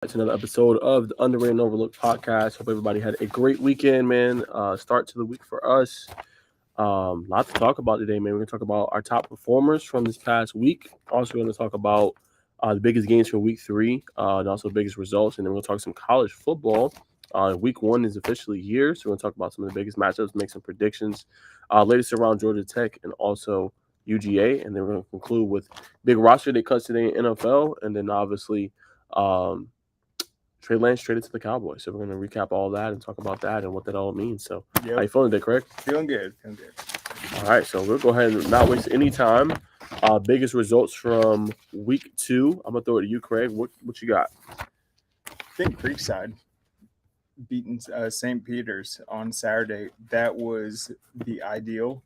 It's another episode of the Underrated and Overlooked podcast. Hope everybody had a great weekend, man. Start to the week for us. Lot to talk about today, man. We're gonna talk about our top performers from this past week. Also, we're gonna talk about the biggest games from week three, and also the biggest results. And then we're gonna talk some college football. Week one is officially here, so we're gonna talk about some of the biggest matchups, make some predictions, latest around Georgia Tech and also UGA, and then we're gonna conclude with big roster they cut today in NFL, and then obviously. Um, Trey Lance traded to the Cowboys. So we're going to recap all that and talk about that and what that all means. So, how you feeling today, Craig? Feeling good. All right, so we'll go ahead and not waste any time. Biggest results from week two. I'm gonna throw it to you, Craig. What you got? I think Creekside beating St. Peter's on Saturday. That was the ideal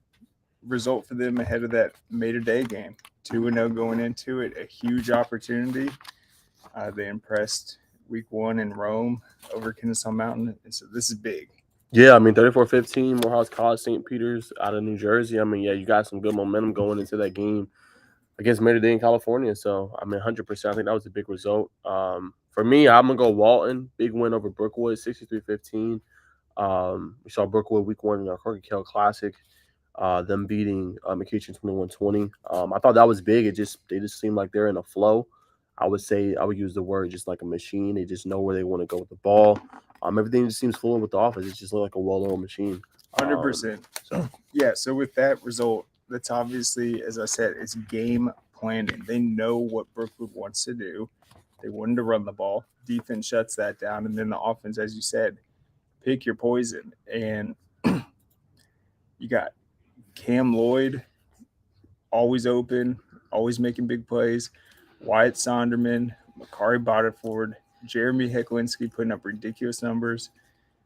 result for them ahead of that Mater Day game. 2-0 going into it, a huge opportunity. They impressed week one in Rome over Kennesaw Mountain, and so this is big. Yeah, I mean 34-15, Morehouse College, St. Peter's out of New Jersey. I mean, yeah, you got some good momentum going into that game against Mater Dei in California. So, I mean, 100%. I think that was a big result. For me, I'm going to go Walton. Big win over Brookwood, 63-15. We saw Brookwood week one in our Corky Kell Classic, them beating McEachin 21-20. I thought that was big. They just seem like they're in a flow. I would use the word just like a machine. They just know where they want to go with the ball. Everything just seems fluid with the offense. It's just like a well-oiled machine. 100%. So with that result, that's obviously, as I said, it's game planning. They know what Brookwood wants to do. They wanted to run the ball. Defense shuts that down, and then the offense, as you said, pick your poison. And you got Cam Lloyd, always open, always making big plays. Wyatt Sonderman, Makari Boterford, Jeremy Hecklinski putting up ridiculous numbers.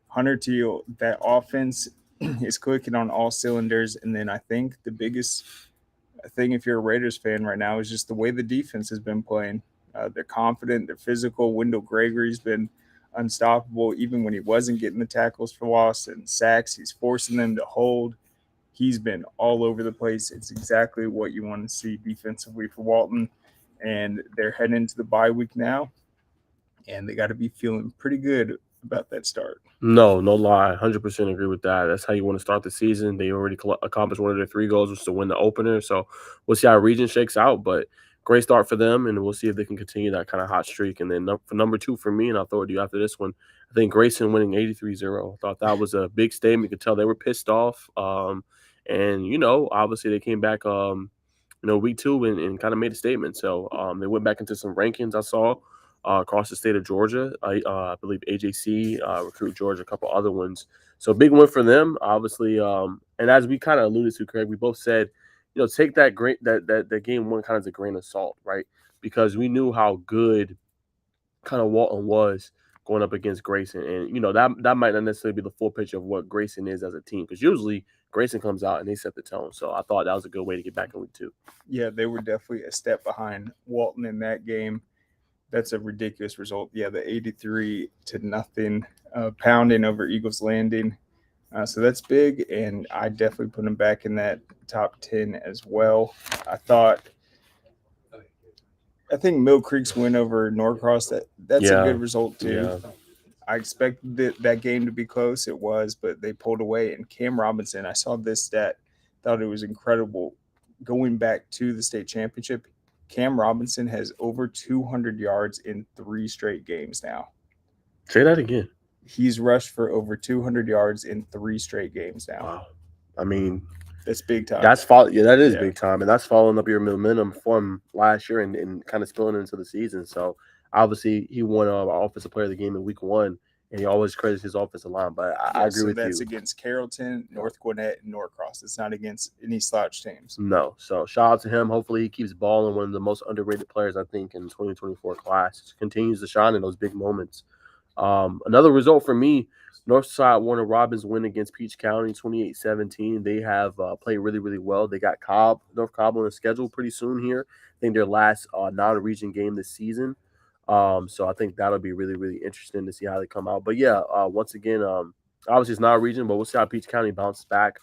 Hunter Teal, that offense is clicking on all cylinders. And then I think the biggest thing, if you're a Raiders fan right now, is just the way the defense has been playing. They're confident, they're physical. Wendell Gregory's been unstoppable, even when he wasn't getting the tackles for loss and sacks. He's forcing them to hold. He's been all over the place. It's exactly what you want to see defensively for Walton. And they're heading into the bye week now, and they got to be feeling pretty good about that start. No lie. 100% agree with that. That's how you want to start the season. They already accomplished one of their three goals, which is to win the opener. So we'll see how region shakes out. But great start for them, and we'll see if they can continue that kind of hot streak. And then for number two for me, and I'll throw it to you after this one, I think Grayson winning 83-0. I thought that was a big statement. You could tell they were pissed off. And, obviously they came back, week two and kind of made a statement. So they went back into some rankings I saw. Across the state of Georgia. I believe AJC, Recruit Georgia, a couple other ones. So big win for them, obviously. And as we kind of alluded to, Craig, we both said, take that game one kind of as a grain of salt, right? Because we knew how good kind of Walton was going up against Grayson, and that might not necessarily be the full picture of what Grayson is as a team. Because usually Grayson comes out and they set the tone. So I thought that was a good way to get back in week two. Yeah, they were definitely a step behind Walton in that game. That's a ridiculous result. Yeah, the 83-0 pounding over Eagles Landing. So that's big, and I definitely put them back in that top 10 as well. I think Mill Creek's win over Norcross, that's a good result too. Yeah. I expected that game to be close. It was, but they pulled away. And Cam Robinson, I saw this stat, thought it was incredible. Going back to the state championship, Cam Robinson has over 200 yards in 3 straight games now. Say that again. He's rushed for over 200 yards in 3 straight games now. Wow. I mean, that's big time. That is big time, and that's following up your momentum from last year and kind of spilling into the season. So obviously, he won offensive player of the game in week one, and he always credits his offensive line. But I agree with you. That's against Carrollton, North Gwinnett, and Norcross. It's not against any slouch teams. No. So shout out to him. Hopefully, he keeps balling. One of the most underrated players, I think, in the 2024 class. Continues to shine in those big moments. Another result for me, Northside Warner Robins win against Peach County 28-17. They have played really, really well. They got North Cobb on the schedule pretty soon here. I think their last non-region game this season. So I think that'll be really, really interesting to see how they come out. But yeah, once again, obviously it's not a region, but we'll see how Peach County bounces back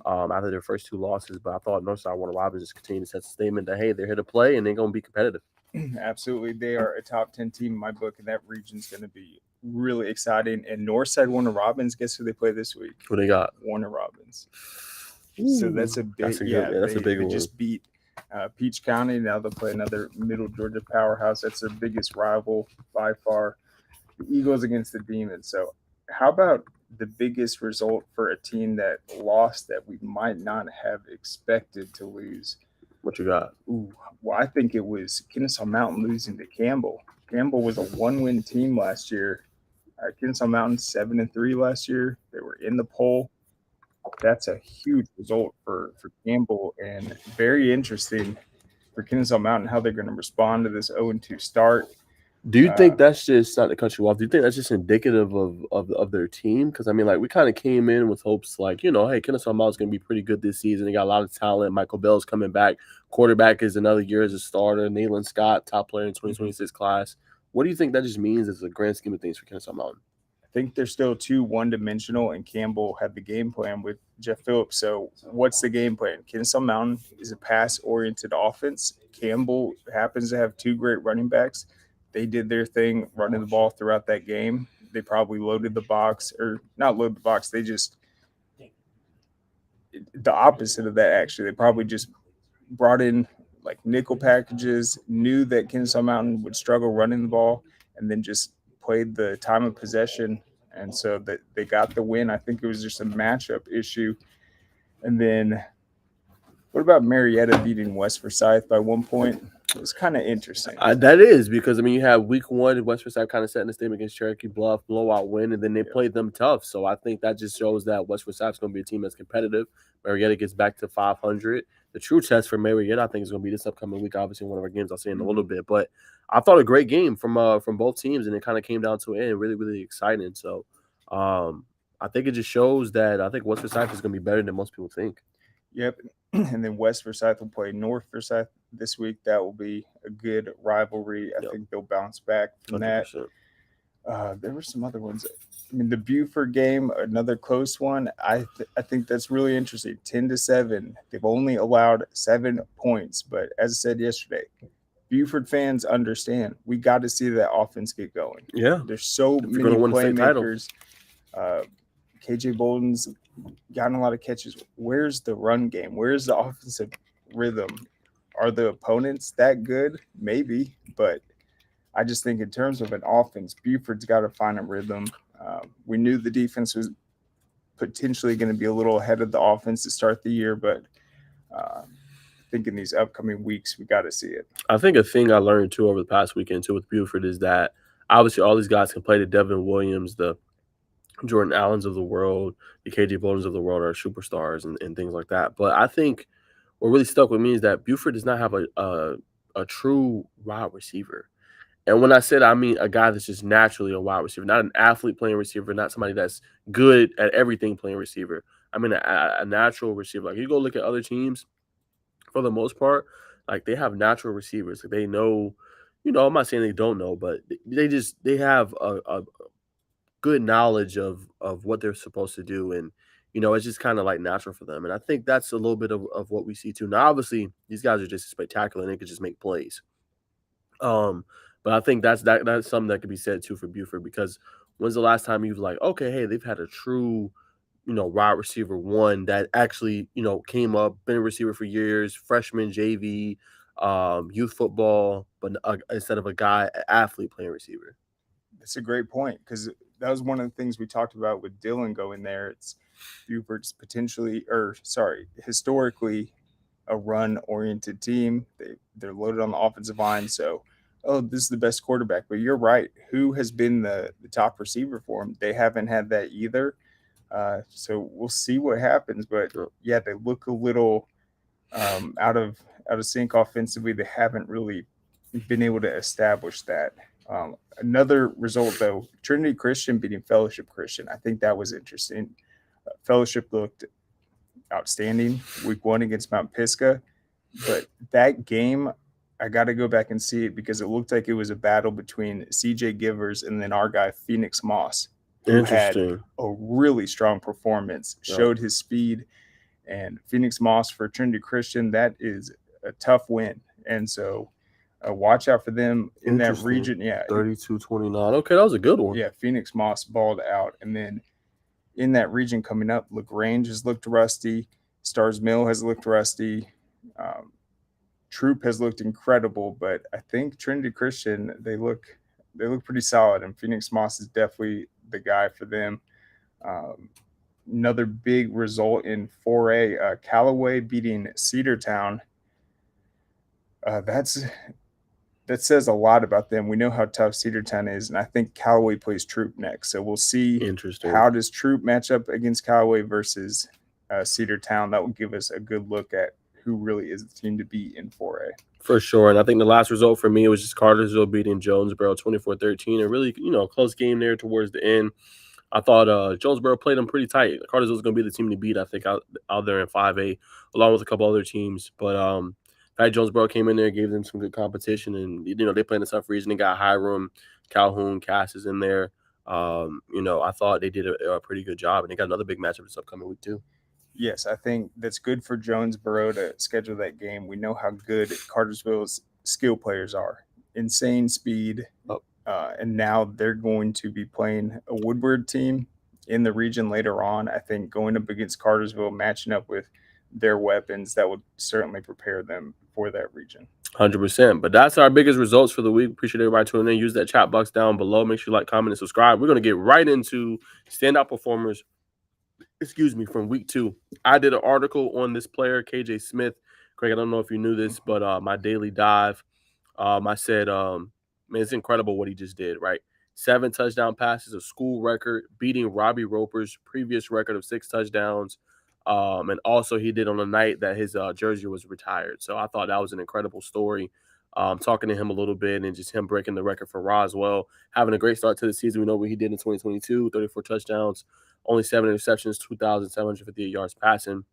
after their first 2 losses. But I thought Northside Warner Robins just continue to set the statement that, hey, they're here to play and they're going to be competitive. Absolutely. They are a top 10 team in my book, and that region's going to be really exciting. And Northside Warner Robins, guess who they play this week? Who they got? Warner Robins. So Ooh, that's a big, that's a good. yeah, Yeah, that's a big they one. just beat Peach County. Now they'll play another Middle Georgia powerhouse. That's their biggest rival by far. The Eagles against the Demons. So, how about the biggest result for a team that lost that we might not have expected to lose? What you got? Ooh, well, I think it was Kennesaw Mountain losing to Campbell. Campbell was a one-win team last year. Kennesaw Mountain 7-3 last year. They were in the poll. That's a huge result for Campbell, and very interesting for Kennesaw Mountain how they're going to respond to this 0-2 start. Do you Uh, think that's just not to cut you off? Do you think that's just indicative of their team? Because I mean, like we kind of came in with hopes, like hey, Kennesaw Mountain's going to be pretty good this season. They got a lot of talent. Michael Bell's coming back. Quarterback is another year as a starter. Nayland Scott, top player in 2026 class. What do you think that just means as a grand scheme of things for Kennesaw Mountain? I think they're still too one-dimensional, and Campbell had the game plan with Jeff Phillips. So, what's the game plan? Kennesaw Mountain is a pass-oriented offense. Campbell happens to have two great running backs. They did their thing running the ball throughout that game. They probably loaded the box, or not load the box. They just the opposite of that. Actually, they probably just brought in like nickel packages, knew that Kennesaw Mountain would struggle running the ball, and then just played the time of possession. And so that they got the win. I think it was just a matchup issue. And then what about Marietta beating West Forsyth by 1 point? It was kind of interesting. That is because I mean you have week one West Forsyth kind of setting the statement against Cherokee Bluff, blowout win, and then they played them tough. So I think that just shows that West Forsyth's going to be a team that's competitive. Marietta gets back to 500. The true test for Marietta, I think, is going to be this upcoming week. Obviously, one of our games I'll say in a little bit, but I thought a great game from both teams, and it kind of came down to it, and really really exciting. So I think it just shows that I think West Forsyth is going to be better than most people think. Yep. And then West Forsyth will play North Forsyth this week. That will be a good rivalry. I think they'll bounce back from 100%. that. There were some other ones. I mean, the Buford game, another close one. I think that's really interesting. 10-7. They've only allowed 7 points, but as I said yesterday, Buford fans understand we got to see that offense get going. Yeah, there's so if you're many going to win the state title. playmakers. KJ Bolden's gotten a lot of catches. Where's the run game? Where's the offensive rhythm? Are the opponents that good? Maybe, but I just think in terms of an offense, Buford's got to find a rhythm. We knew the defense was potentially going to be a little ahead of the offense to start the year, but I think in these upcoming weeks, we got to see it. I think a thing I learned too over the past weekend too with Buford is that obviously all these guys can play. The Devin Williams, the Jordan Allens of the world, the KJ Bowdens of the world are superstars and things like that. But I think what really stuck with me is that Buford does not have a true wide receiver. And when I said I mean a guy that's just naturally a wide receiver, not an athlete playing receiver, not somebody that's good at everything playing receiver. I mean a natural receiver. Like you go look at other teams, for the most part, like they have natural receivers. Like they know, I'm not saying they don't know, but they have a good knowledge of what they're supposed to do, and it's just kind of like natural for them. And I think that's a little bit of what we see too. Now, obviously, these guys are just spectacular and they could just make plays. Um, but I think that's something that could be said too for Buford because when's the last time you've like, okay, hey, they've had a true, wide receiver one that actually, came up, been a receiver for years, freshman, JV, youth football, but instead of a guy, athlete playing receiver. That's a great point because that was one of the things we talked about with Dylan going there. It's Buford's historically a run-oriented team. They're loaded on the offensive line, so this is the best quarterback. But you're right. Who has been the top receiver for him? They haven't had that either. So we'll see what happens. But yeah, they look a little out of sync offensively. They haven't really been able to establish that. Another result, though, Trinity Christian beating Fellowship Christian. I think that was interesting. Fellowship looked outstanding week one against Mount Pisgah, but that game, I got to go back and see it because it looked like it was a battle between CJ Givers and then our guy Phoenix Moss, who had a really strong performance, showed his speed. And Phoenix Moss for Trinity Christian, that is a tough win. And so watch out for them in that Interesting. region. Yeah, 32-29. Okay, that was a good one. yeah. Phoenix Moss balled out, and then in that region coming up, LaGrange has looked rusty. Stars Mill has looked rusty. Um, Troop has looked incredible, but I think Trinity Christian they look pretty solid, and Phoenix Moss is definitely the guy for them. Um, Another big result in 4A, Callaway beating Cedartown. That says a lot about them. We know how tough Cedartown is, and I think Callaway plays Troop next. So we'll see Interesting. how does Troop match up against Callaway versus Cedartown. That will give us a good look at who really is the team to beat in 4A. For sure. And I think the last result for me was just Cartersville beating Jonesboro 24-13. A really, close game there towards the end. I thought Jonesboro played them pretty tight. Cartersville was going to be the team to beat, I think, out there in 5A, along with a couple other teams. But Jonesboro came in there, gave them some good competition, and they played in a tough region. They got Hiram, Calhoun, Cass is in there. I thought they did a pretty good job, and they got another big matchup this upcoming week too. Yes, I think that's good for Jonesboro to schedule that game. We know how good Cartersville's skill players are. Insane speed. Oh. And now they're going to be playing a Woodward team in the region later on. I think going up against Cartersville, matching up with their weapons, that would certainly prepare them for that region. 100%. But that's our biggest results for the week. Appreciate everybody tuning in. Use that chat box down below. Make sure you like, comment, and subscribe. We're going to get right into standout performers, from week 2. I did an article on this player, KJ Smith. Craig, I don't know if you knew this, but my daily dive, I said, man, it's incredible what he just did, right? 7 touchdown passes, a school record, beating Robbie Roper's previous record of 6 touchdowns. And also he did on the night that his jersey was retired. So I thought that was an incredible story. Talking to him a little bit and just him breaking the record for Roswell, having a great start to the season. We know what he did in 2022, 34 touchdowns, only 7 interceptions, 2,758 yards passing.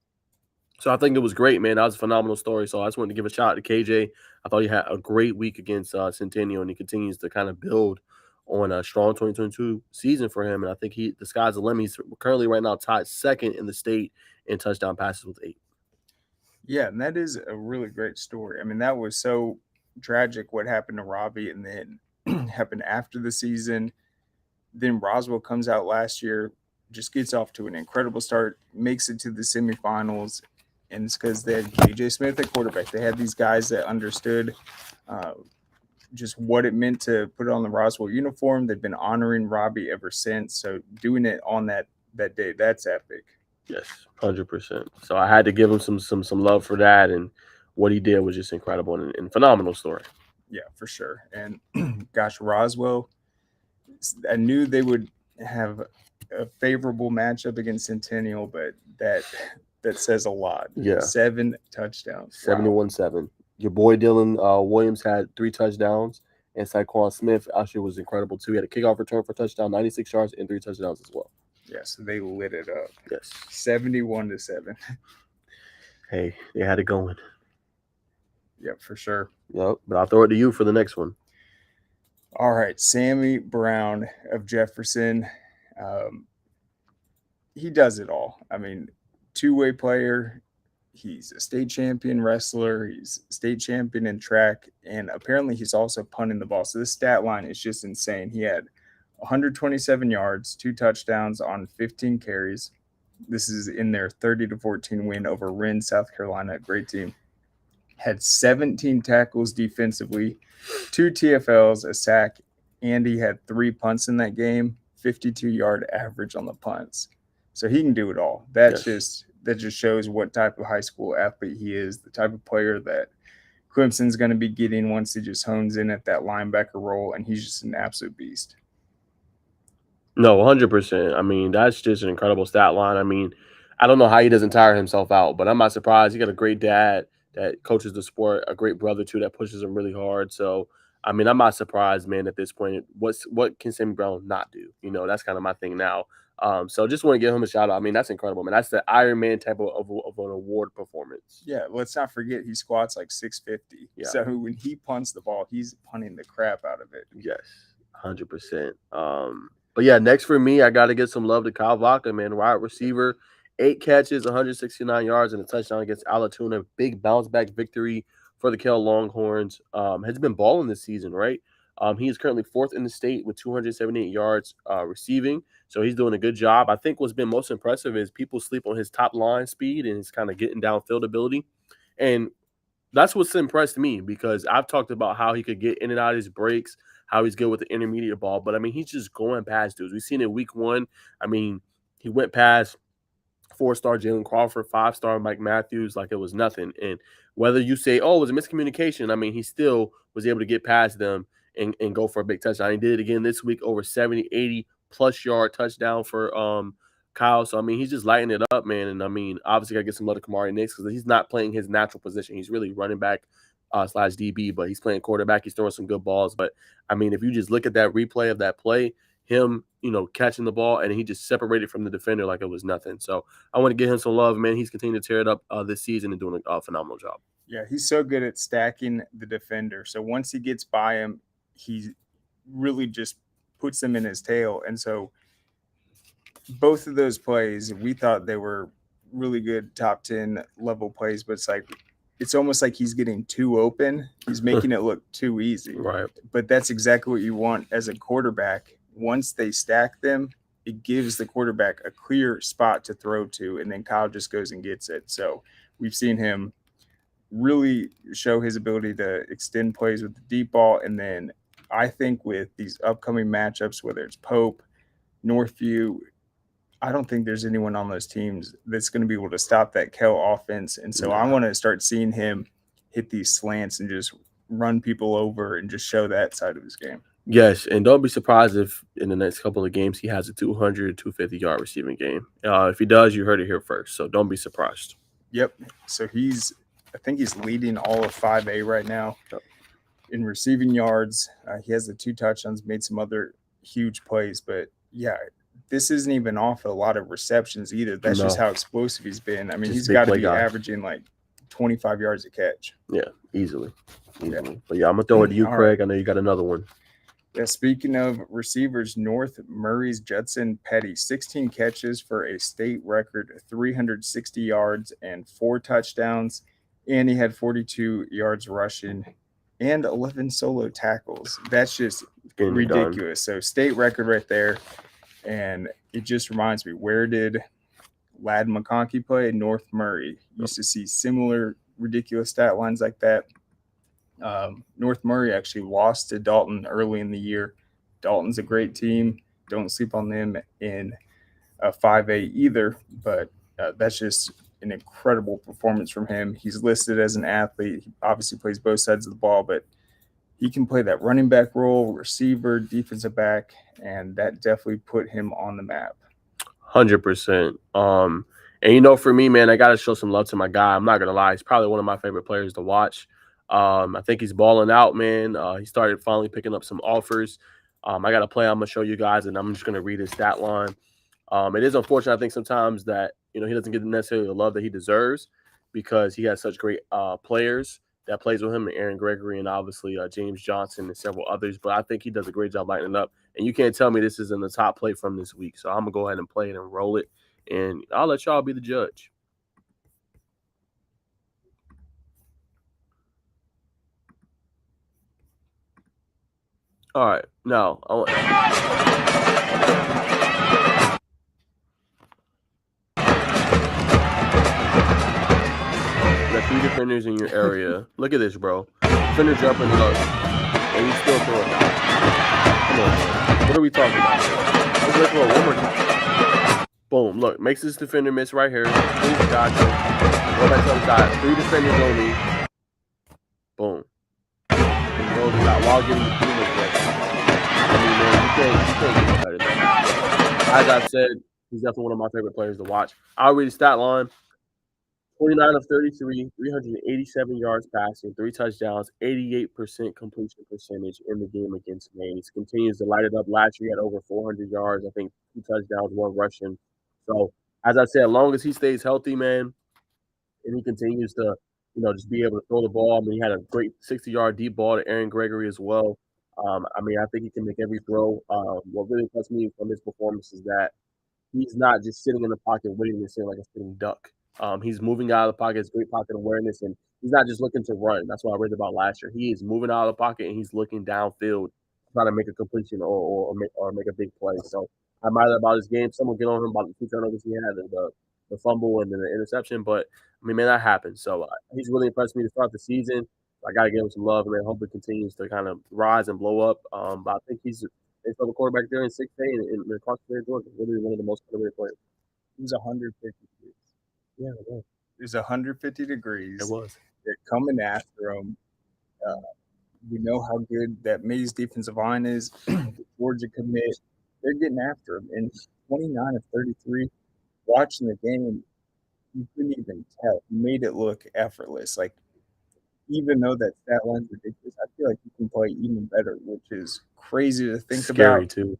So I think it was great, man. That was a phenomenal story. So I just wanted to give a shout out to KJ. I thought he had a great week against Centennial, and he continues to kind of build on a strong 2022 season for him. And I think the sky's the limit. He's currently right now tied second in the state in touchdown passes with 8. Yeah, and that is a really great story. I mean, that was so tragic what happened to Robbie, and then happened after the season. Then Roswell comes out last year, just gets off to an incredible start, makes it to the semifinals, and it's because they had KJ Smith at quarterback. They had these guys that understood just what it meant to put on the Roswell uniform. They've been honoring Robbie ever since. So doing it on that day, that's epic. Yes, 100%. So I had to give him some love for that, and what he did was just incredible and phenomenal story. Yeah, for sure. And gosh, Roswell, I knew they would have a favorable matchup against Centennial, but that says a lot. Yeah. 7 touchdowns. 71-7. Wow. Your boy Dylan Williams had 3 touchdowns, and Saquon Smith actually was incredible too. He had a kickoff return for a touchdown, 96 yards, and 3 touchdowns as well. Yeah, so they lit it up. Yes. 71-7. Hey, they had it going. Yep, for sure. Yep, but I'll throw it to you for the next one. All right, Sammy Brown of Jefferson. He does it all. I mean, 2-way player. He's a state champion wrestler. He's state champion in track. And apparently he's also punting the ball. So this stat line is just insane. He had 127 yards, 2 touchdowns on 15 carries. This is in their 30-14 win over Wren, South Carolina. Great team. Had 17 tackles defensively, 2 TFLs, a sack, and he had 3 punts in that game, 52-yard average on the punts. So he can do it all. That just shows what type of high school athlete he is, the type of player that Clemson's going to be getting once he just hones in at that linebacker role, and he's just an absolute beast. No, 100%. I mean, that's just an incredible stat line. I mean, I don't know how he doesn't tire himself out, but I'm not surprised. He got a great dad that coaches the sport, a great brother too that pushes him really hard. So, I mean, I'm not surprised, man, at this point. What can Sammy Brown not do? That's kind of my thing now. So just want to give him a shout out. I mean, that's incredible, man. That's the Iron Man type of an award performance. Yeah, let's not forget he squats like 650. Yeah. So when he punts the ball, he's punting the crap out of it. Yes, 100%. But yeah, next for me, I got to give some love to Kyle Vaca, man, wide receiver. 8 catches, 169 yards, and a touchdown against Alatuna. Big bounce back victory for the Cal Longhorns. Has been balling this season, right? He is currently fourth in the state with 278 yards receiving. So he's doing a good job. I think what's been most impressive is people sleep on his top line speed and his kind of getting downfield ability. And that's what's impressed me because I've talked about how he could get in and out of his breaks, how he's good with the intermediate ball. But I mean, he's just going past dudes. We've seen it week one. I mean, he went past four-star Jalen Crawford, five-star Mike Matthews, like it was nothing. And whether you say, oh, it was a miscommunication, I mean, he still was able to get past them and go for a big touchdown. He did it again this week, over 70, 80 plus yard touchdown for Kyle. So I mean, he's just lighting it up, man. And I mean, obviously gotta get some love to Kamari Nix because he's not playing his natural position. He's really running back slash DB, but he's playing quarterback. He's throwing some good balls. But I mean, if you just look at that replay of that play, him, catching the ball and he just separated from the defender like it was nothing. So I want to give him some love, man. He's continuing to tear it up this season and doing a phenomenal job. Yeah, he's so good at stacking the defender. So once he gets by him, he really just puts them in his tail. And so both of those plays, we thought they were really good top 10 level plays, but it's almost like he's getting too open. He's making it look too easy. Right. But that's exactly what you want as a quarterback. Once they stack them, it gives the quarterback a clear spot to throw to, and then Kyle just goes and gets it. So we've seen him really show his ability to extend plays with the deep ball. And then I think with these upcoming matchups, whether it's Pope, Northview, I don't think there's anyone on those teams that's going to be able to stop that Kel offense. And so I want to start seeing him hit these slants and just run people over and just show that side of his game. Yes, and don't be surprised if in the next couple of games he has a 200, 250-yard receiving game. If he does, you heard it here first, so don't be surprised. Yep. So I think he's leading all of 5A right now in receiving yards. He has the 2 touchdowns, made some other huge plays, but yeah, this isn't even off a lot of receptions either. That's just how explosive he's been. I mean, he's got to be averaging like 25 yards a catch. Yeah, easily. Yeah. But yeah, I'm gonna throw it to you, Craig. I know you got another one. Yeah, speaking of receivers, North Murray's Judson Petty, 16 catches for a state record 360 yards and 4 touchdowns. And he had 42 yards rushing and 11 solo tackles. That's just ridiculous. So state record right there. And it just reminds me, where did Ladd McConkey play? North Murray. Used to see similar ridiculous stat lines like that. North Murray actually lost to Dalton early in the year. Dalton's a great team. Don't sleep on them in 5A either, but that's just an incredible performance from him. He's listed as an athlete. He obviously plays both sides of the ball, but he can play that running back role, receiver, defensive back, and that definitely put him on the map. 100%. And for me, man, I got to show some love to my guy. I'm not gonna lie, he's probably one of my favorite players to watch. I think he's balling out, man. He started finally picking up some offers. I got a play I'm gonna show you guys, and I'm just gonna read his stat line. It is unfortunate, I think, sometimes that he doesn't get necessarily the love that he deserves because he has such great players that plays with him, and Aaron Gregory, and obviously James Johnson and several others. But I think he does a great job lighting it up. And you can't tell me this isn't the top play from this week. So I'm gonna go ahead and play it and roll it, and I'll let y'all be the judge. All right, now got 3 defenders in your area. Look at this, bro. Defender jumping up, and you still throw it down. Come on, man. What are we talking about here? Let's throw it one more time. Boom. Look, makes this defender miss right here. Please, gotcha. Go back to the other side. 3 defenders only. Boom. And goes out while getting the team ready. I mean, man, you can't get better than that. As I've said, he's definitely one of my favorite players to watch. I'll read the stat line. 29 of 33, 387 yards passing, 3 touchdowns, 88% completion percentage in the game against Maine. He continues to light it up. Last year, he had over 400 yards, I think 2 touchdowns, 1 rushing. So, as I said, as long as he stays healthy, man, and he continues to, just be able to throw the ball. I mean, he had a great 60-yard deep ball to Aaron Gregory as well. I mean, I think he can make every throw. What really impressed me from his performance is that he's not just sitting in the pocket waiting to sit like a sitting duck. He's moving out of the pocket, has great pocket awareness, and he's not just looking to run. That's what I read about last year. He is moving out of the pocket and he's looking downfield, trying to make a completion or make a big play. So I admire that about his game. Someone get on him about the 2 turnovers he had and the fumble and then the interception, but I mean, man, that happens. So he's really impressed me to start the season. I got to give him some love, and man, hope it continues to kind of rise and blow up. But I think he's a quarterback there in 6A and across the state of Georgia. Really one of the most underrated players. It was 150 degrees. Yeah, it was. It was 150 degrees. It was. They're coming after him. We know how good that Mays defensive line is. The Georgia commit, they're getting after him. And 29 of 33, watching the game, you couldn't even tell. He made it look effortless. Like, even though that stat line's ridiculous, I feel like he can play even better, which is crazy to think Scary about. too.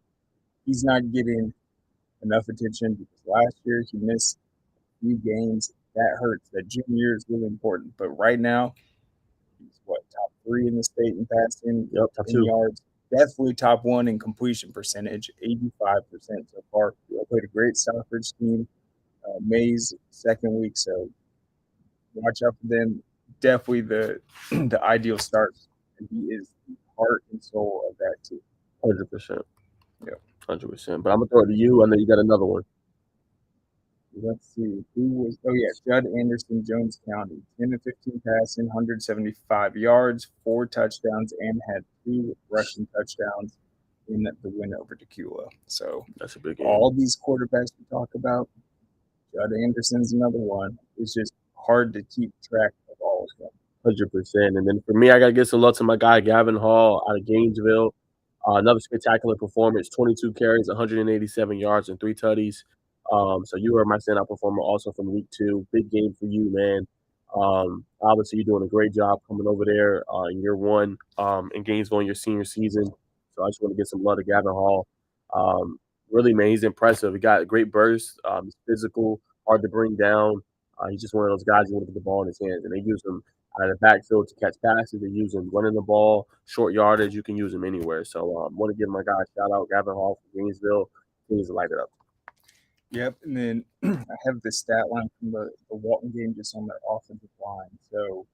He's not getting enough attention because last year he missed a few games. That hurts. That junior year is really important. But right now, he's top 3 in the state in passing, top in 2 yards. Definitely top 1 in completion percentage, 85% so far. Played a great Stockbridge team. Mays second week, so watch out for them. Definitely the the ideal start. And he is the heart and soul of that team. 100%. Yeah. 100%. But I'm gonna throw it to you, and then you got another one. Let's see. Who was Judd Anderson, Jones County. 10 of 15 passing, 175 yards, 4 touchdowns, and had 2 rushing touchdowns in the win over Tequila. So that's a big game. All these quarterbacks we talk about, Judd Anderson's another one. It's just hard to keep track of all of them. 100%. And then for me, I got to give some love to my guy, Gavin Hall out of Gainesville. Another spectacular performance, 22 carries, 187 yards, and 3 tutties. So you were my standout performer also from week 2. Big game for you, man. Obviously, you're doing a great job coming over there in year 1 in Gainesville in your senior season. So I just want to give some love to Gavin Hall. Really, man, he's impressive. He got a great burst. He's physical, hard to bring down. He's just one of those guys who want to get the ball in his hands, and they use him out of the backfield to catch passes. They use him running the ball, short yardage. You can use him anywhere. So want to give my guy a shout out, Gavin Hall from Gainesville. He needs to light it up. Yep, and then I have the stat line from the Walton game just on their offensive line. So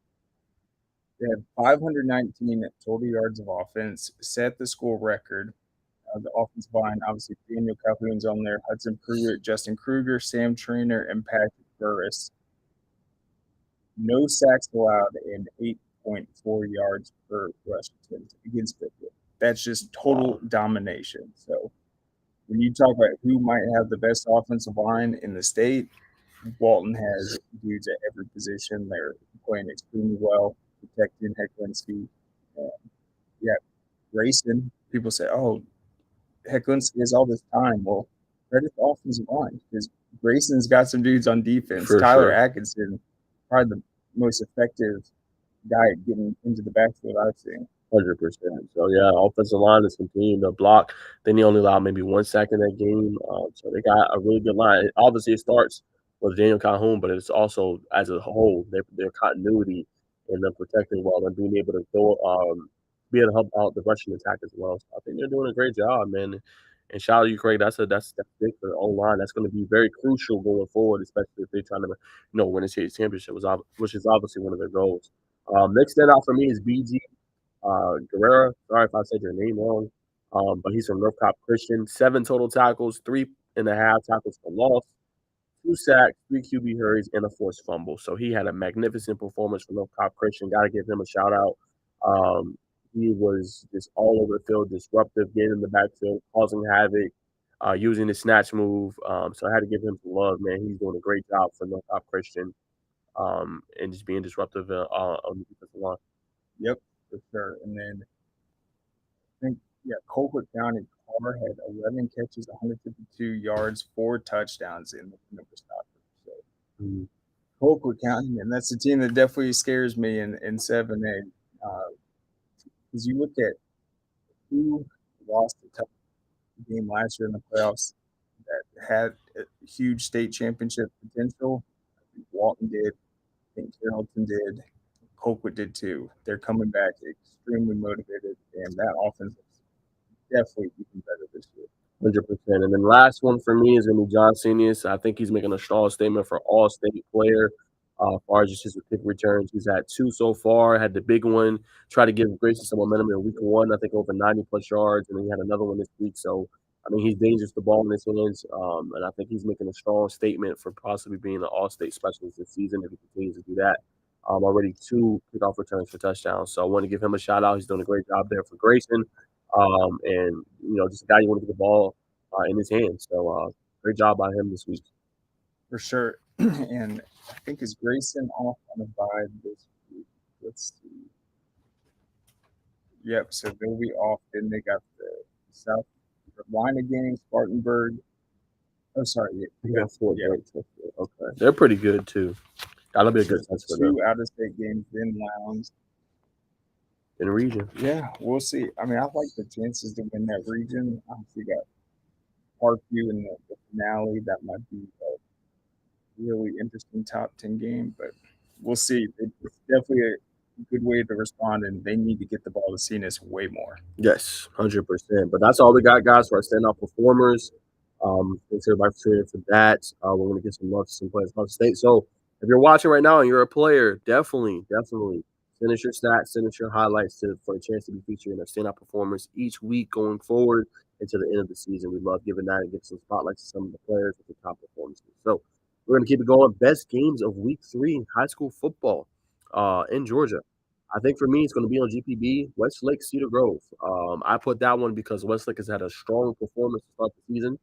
they have 519 total yards of offense, set the school record. The offensive line, obviously, Daniel Calhoun's on there, Hudson Pruitt, Justin Kruger, Sam Trainer, and Patrick Burris. No sacks allowed and 8.4 yards per rush attempt against Pickett. That's just total domination. So when you talk about who might have the best offensive line in the state, Walton has dudes at every position. They're playing extremely well, protecting Hecklinski. Grayson, people say, oh, Hecklinski has all this time. Well, credit the offensive line because Grayson's got some dudes on defense. For Tyler sure. Atkinson, probably the most effective guy at getting into the backfield I've seen. 100%. So yeah, offensive line is continuing to block. Then they only allowed maybe 1 sack in that game. So they got a really good line. Obviously, it starts with Daniel Calhoun, but it's also as a whole their continuity and them protecting well and being able to be able to help out the rushing attack as well. So I think they're doing a great job, man. And shout out to you, Craig. That's big for the O-line. That's going to be very crucial going forward, especially if they're trying to win a state championship, which is obviously one of their goals. Next standout for me is BG Guerrera. Sorry if I said your name wrong. But he's from North Cobb Christian. 7 total tackles, 3.5 tackles for loss, 2 sacks, 3 QB hurries, and a forced fumble. So he had a magnificent performance for North Cobb Christian. Got to give him a shout out. He was just all over the field, disruptive, getting in the backfield, causing havoc, using the snatch move. So I had to give him some love, man. He's doing a great job for North Cobb Christian, and just being disruptive on the defensive line. Yep, for sure. And then I think, Colquitt County Carr had 11 catches, 152 yards, 4 touchdowns in the number Stockbridge. So Colquitt County, and that's a team that definitely scares me in 7A. Because you look at who lost a tough game last year in the playoffs that had a huge state championship potential. I think Walton did. I think Carrollton did. Colquitt did too. They're coming back extremely motivated, and that offense is definitely even better this year. 100%. And then last one for me is going to be John Senius. I think he's making a strong statement for all-state player. As far as just his kick returns. He's had 2 so far, had the big one, tried to give Grayson some momentum in week 1, I think over 90 plus yards, and then he had another one this week. So, I mean, he's dangerous, the ball in his hands, and I think he's making a strong statement for possibly being an all-state specialist this season if he continues to do that. Already 2 kickoff returns for touchdowns. So I want to give him a shout out. He's doing a great job there for Grayson. And, just a guy you want to get the ball in his hands. So great job by him this week. For sure. And I think is Grayson off on a bye this week? Let's see. Yep, so they'll be off. Then they got the South Carolina game, Spartanburg. Oh, sorry. They got 4 great tests. Okay. They're pretty good, too. That'll be a good test for them. 2 out-of-state games, then Lowndes. In the region. Yeah, we'll see. I mean, I like the chances to win that region. Obviously, got Parkview in the finale. That might be a really interesting top 10 game, but we'll see. It's definitely a good way to respond, and they need to get the ball to Cenas way more. Yes, 100%. But that's all we got, guys, for our standout performers. Thanks everybody for tuning in for that. We're going to get some love to some players across the state. So if you're watching right now and you're a player, definitely send us your stats, send us your highlights for a chance to be featured in our standout performers each week going forward until the end of the season. We love giving that and give some spotlights to some of the players with the top performances. So we're going to keep it going. Best games of week 3 in high school football in Georgia. I think for me, it's going to be on GPB, Westlake, Cedar Grove. I put that one because Westlake has had a strong performance to start the season.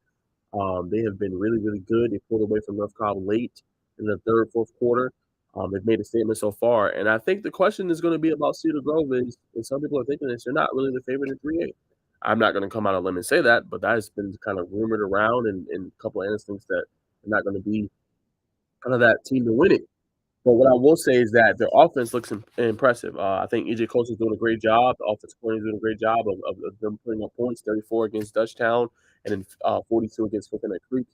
They have been really, really good. They pulled away from North Cobb late in the third, fourth quarter. They've made a statement so far. And I think the question is going to be about Cedar Grove is, and some people are thinking this, they're not really the favorite in 3A. I'm not going to come out on a limb and say that, but that has been kind of rumored around and a couple of instances that they're not going to be kind of that team to win it. But what I will say is that their offense looks impressive. I think EJ Coach is doing a great job. The offensive coordinator is doing a great job of them putting up points, 34 against Dutchtown and then 42 against Coconut Creek.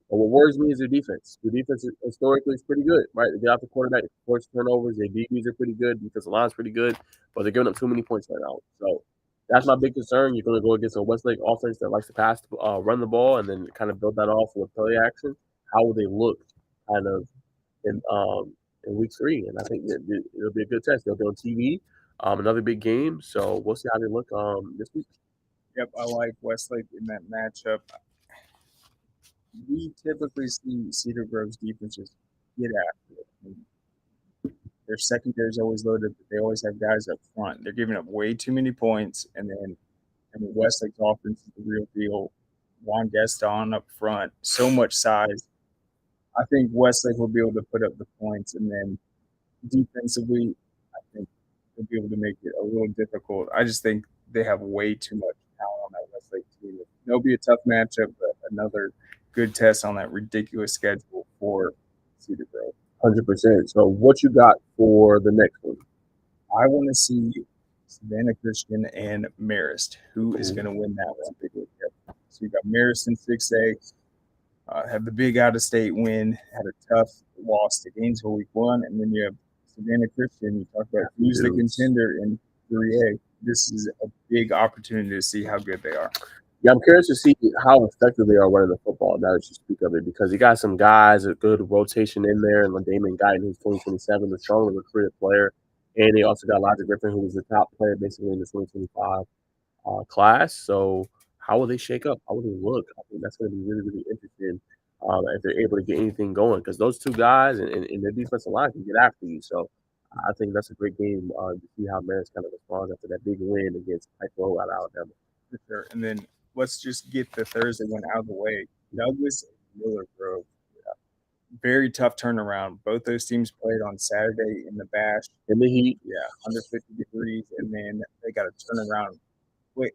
But what worries me is their defense. Their defense historically is pretty good, right? They get off the quarterback, they force turnovers, their DBs are pretty good, defensive line's pretty good, but they're giving up too many points right now. So that's my big concern. You're going to go against a Westlake offense that likes to pass, run the ball, and then kind of build that off with play action. How will they look kind of in week 3? And I think it'll be a good test. They'll be on TV, another big game. So we'll see how they look this week. Yep, I like Westlake in that matchup. We typically see Cedar Grove's defense just get after it. Their secondary is always loaded, but they always have guys up front. They're giving up way too many points, and then Westlake's offense is the real deal. Juan Gaston up front, so much size. I think Westlake will be able to put up the points, and then defensively, I think they'll be able to make it a little difficult. I just think they have way too much talent on that Westlake team. It'll be a tough matchup, but another good test on that ridiculous schedule for Cedar Grove. 100%. So what you got for the next one? I want to see Savannah Christian and Marist. Who is going to win that one? So you got Marist in 6A. Have the big out-of-state win, had a tough loss to Gainesville week 1, and then you have Savannah Christian. You talk about who's the contender in 3A. This is a big opportunity to see how good they are. Yeah, I'm curious to see how effective they are running the football now that you speak of it, because you got some guys, a good rotation in there, and Damon Guyton, who's 2027, the strongly recruited player, and they also got Elijah Griffin, who was the top player basically in the 2025 class. So how will they shake up? How will they look? I think that's going to be really, really interesting if they're able to get anything going, because those two guys and their defensive line can get after you. So I think that's a great game to see how Marist kind of responds after that big win against Pike Row out of Alabama. For sure. And then let's just get the Thursday one out of the way. Douglas and Miller Grove. Very tough turnaround. Both those teams played on Saturday in the Bash. In the heat. Yeah, under 50 degrees. And then they got to turn around quick.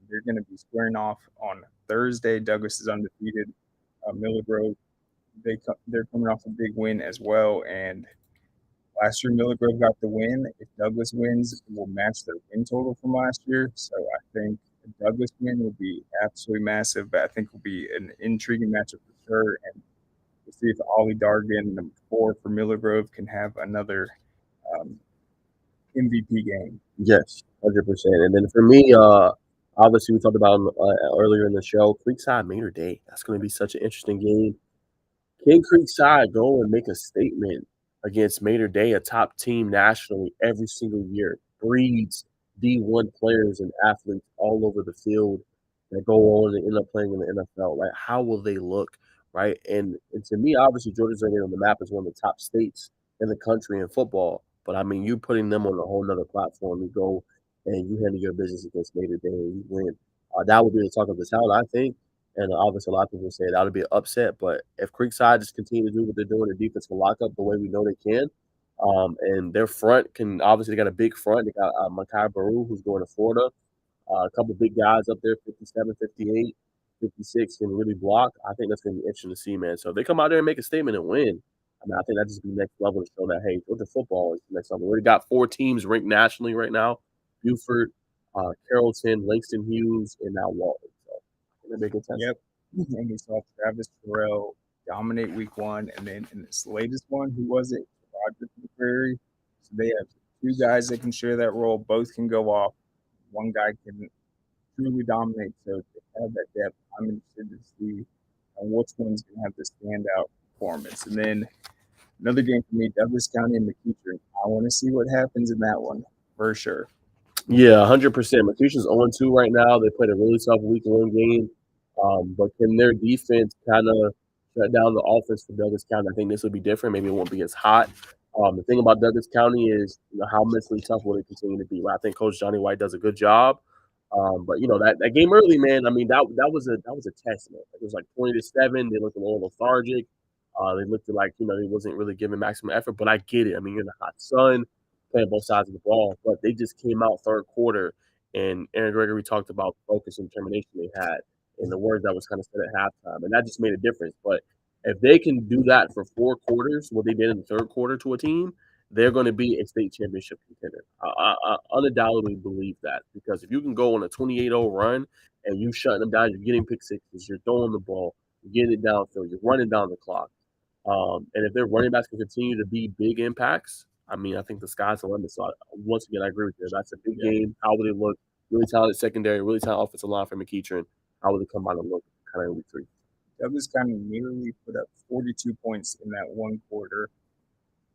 They're going to be squaring off on Thursday. Douglas is undefeated. Miller Grove, they're coming off a big win as well. And last year, Miller Grove got the win. If Douglas wins, it will match their win total from last year. So I think a Douglas win will be absolutely massive, but I think it will be an intriguing matchup for sure. And we'll see if Ollie Dargan, number 4 for Miller Grove, can have another MVP game. Yes, 100%. And then for me, obviously we talked about earlier in the show, Creekside Mater Day. That's going to be such an interesting game. Can Creekside go and make a statement against Mater Dei, a top team nationally every single year, breeds D1 players and athletes all over the field that go on and end up playing in the NFL. Like, how will they look, right? And to me, obviously, Georgia's already on the map as one of the top states in the country in football. But I mean, you putting them on a whole nother platform. You go and you handle your business against Mater Dei and you win. That would be the talk of the town, I think. And obviously, a lot of people say that would be an upset. But if Creekside just continue to do what they're doing, the defense will lock up the way we know they can. And their front can obviously they got a big front. They got Makai Baru, who's going to Florida. A couple big guys up there, 57, 58, 56, can really block. I think that's going to be interesting to see, man. So if they come out there and make a statement and win, I mean, I think that just be next level to show that, hey, Georgia football is the next level. We already got 4 teams ranked nationally right now: Buford, Carrollton, Langston Hughes, and now Walton. So it'll be a good test. Yep. And we saw Travis Terrell dominate week 1. And then in this latest one, who was it? Roger from the Prairie. So they have 2 guys that can share that role. Both can go off. One guy can truly dominate. So to have that depth, I'm interested to see which one's going to have the standout performance. And then another game for me, Douglas County and McEachern. I want to see what happens in that one for sure. Yeah, 100%. McEachern's 0-2 right now. They played a really tough week 1 game. But can their defense kind of shut down the offense for Douglas County? I think this will be different. Maybe it won't be as hot. The thing about Douglas County is, how mentally tough will they continue to be? Right? I think Coach Johnny White does a good job. But that game early, man. I mean, that was a test, man. It was like 20-7. They looked a little lethargic. They looked like they wasn't really giving maximum effort. But I get it. I mean, you're in the hot sun, playing both sides of the ball. But they just came out third quarter, and Aaron Gregory talked about focus and determination they had, and the words that was kind of said at halftime, and that just made a difference. But if they can do that for 4 quarters, what they did in the third quarter to a team, they're going to be a state championship contender. I undoubtedly believe that, because if you can go on a 28-0 run and you shutting them down, you're getting pick sixes, you're throwing the ball, you're getting it downfield, you're running down the clock. And if their running backs can continue to be big impacts, I mean, I think the sky's the limit. So once again, I agree with you. That's a big game. How will they look? Really talented secondary, really talented offensive line for McEachern. How will they come out and look kind of in week 3? Douglas County nearly put up 42 points in that one quarter.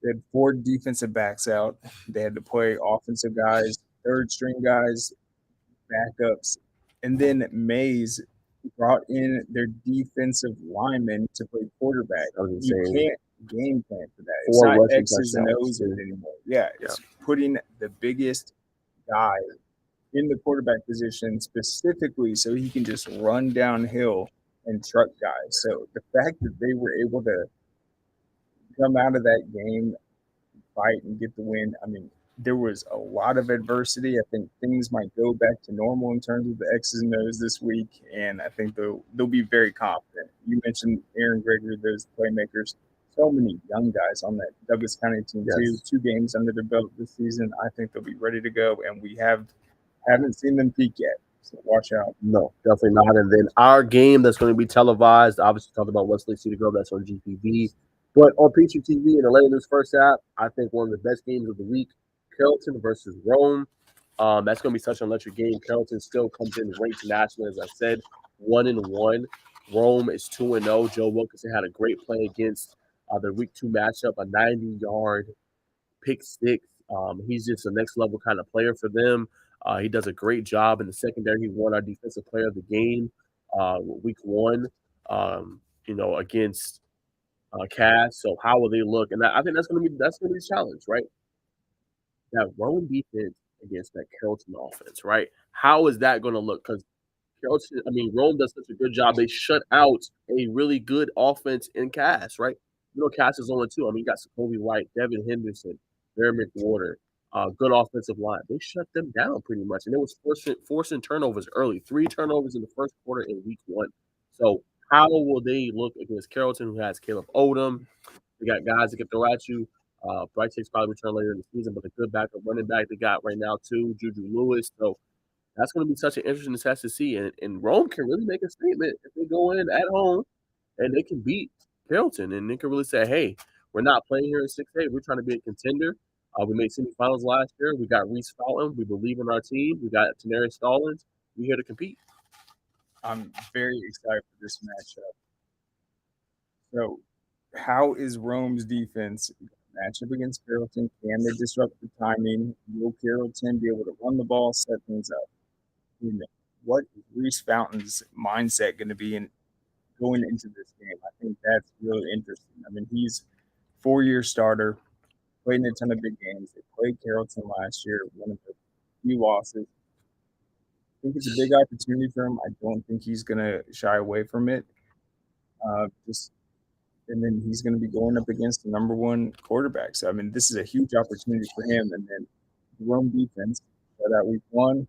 They had 4 defensive backs out. They had to play offensive guys, third string guys, backups. And then Mays brought in their defensive linemen to play quarterback. You can't game plan for that. It's not X's and O's anymore. Yeah, it's putting the biggest guy in the quarterback position specifically so he can just run downhill and truck guys. So the fact that they were able to come out of that game, fight, and get the win, I mean, there was a lot of adversity. I think things might go back to normal in terms of the X's and O's this week, and I think they'll be very confident. You mentioned Aaron Gregory, those playmakers. So many young guys on that Douglas County team too. 2 games under their belt this season. I think they'll be ready to go, and we haven't seen them peak yet. So watch out. No, definitely not. And then our game that's going to be televised, obviously talked about Westlake City Grove, that's on GPV. But on Peachtree TV in the late news first half, I think one of the best games of the week, Carrollton versus Rome. That's going to be such an electric game. Carrollton still comes in ranked nationally, as I said, 1-1. Rome is 2-0. Joe Wilkinson had a great play against their week 2 matchup, a 90-yard pick six. He's just a next level kind of player for them. He does a great job in the secondary. He won our defensive player of the game week 1, against Cass. So how will they look? And I think that's going to be the challenge, right? That Rome defense against that Carrollton offense, right? How is that going to look? Because Rome does such a good job. They shut out a really good offense in Cass, right? Cass is only 2. I mean, you got Jacoby White, Devin Henderson, Barry McWhorter, good offensive line. They shut them down pretty much, and it was forcing turnovers early. 3 turnovers in the first quarter in week 1. So how will they look against Carrollton, who has Caleb Odom? They got guys that can throw at you. Bright Takes probably return later in the season, but a good backup running back they got right now too, Juju Lewis. So that's going to be such an interesting test to see. And Rome can really make a statement if they go in at home and they can beat Carrollton, and they can really say, hey, we're not playing here in 6A. We're trying to be a contender. We made semifinals last year. We got Reese Fountain. We believe in our team. We got Tanarius Stallings. We're here to compete. I'm very excited for this matchup. So how is Rome's defense matchup against Carrollton. Can they disrupt the timing? Will Carrollton be able to run the ball, set things up? And what is Reese Fountain's mindset going to be in going into this game? I think that's really interesting. I mean, he's 4-year starter, played in a ton of big games. They played Carrollton last year, one of the few losses. I think it's a big opportunity for him. I don't think he's going to shy away from it. Just and then he's going to be going up against the number one quarterback. So I mean, this is a huge opportunity for him. And then the Rome defense shut out week one,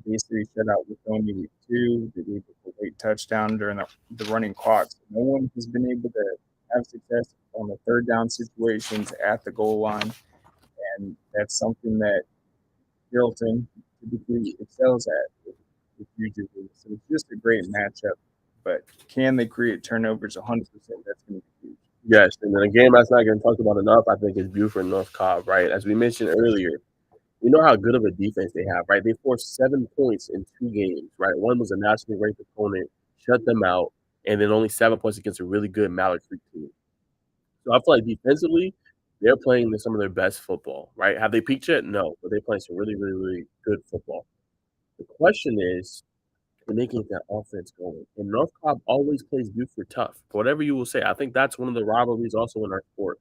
basically shut out with only week two. They gave up a late touchdown during the running clock. So no one has been able to have success on the third down situations at the goal line, and that's something that Carrollton typically excels at with usually. So it's just a great matchup. But can they create turnovers 100%? That's going to be huge. Yes, and then a game that's not getting talked about enough, I think, is Buford and North Cobb, right? As we mentioned earlier, we know how good of a defense they have, right? They forced 7 points in 2 games, right? One was a nationally ranked opponent, shut them out, and then only 7 points against a really good Mallard Creek team. So I feel like defensively, they're playing some of their best football, right? Have they peaked yet? No, but they're playing some really, really, really good football. The question is, can they get that offense going? And North Cobb always plays Buford tough. Whatever you will say, I think that's one of the rivalries also in our sport,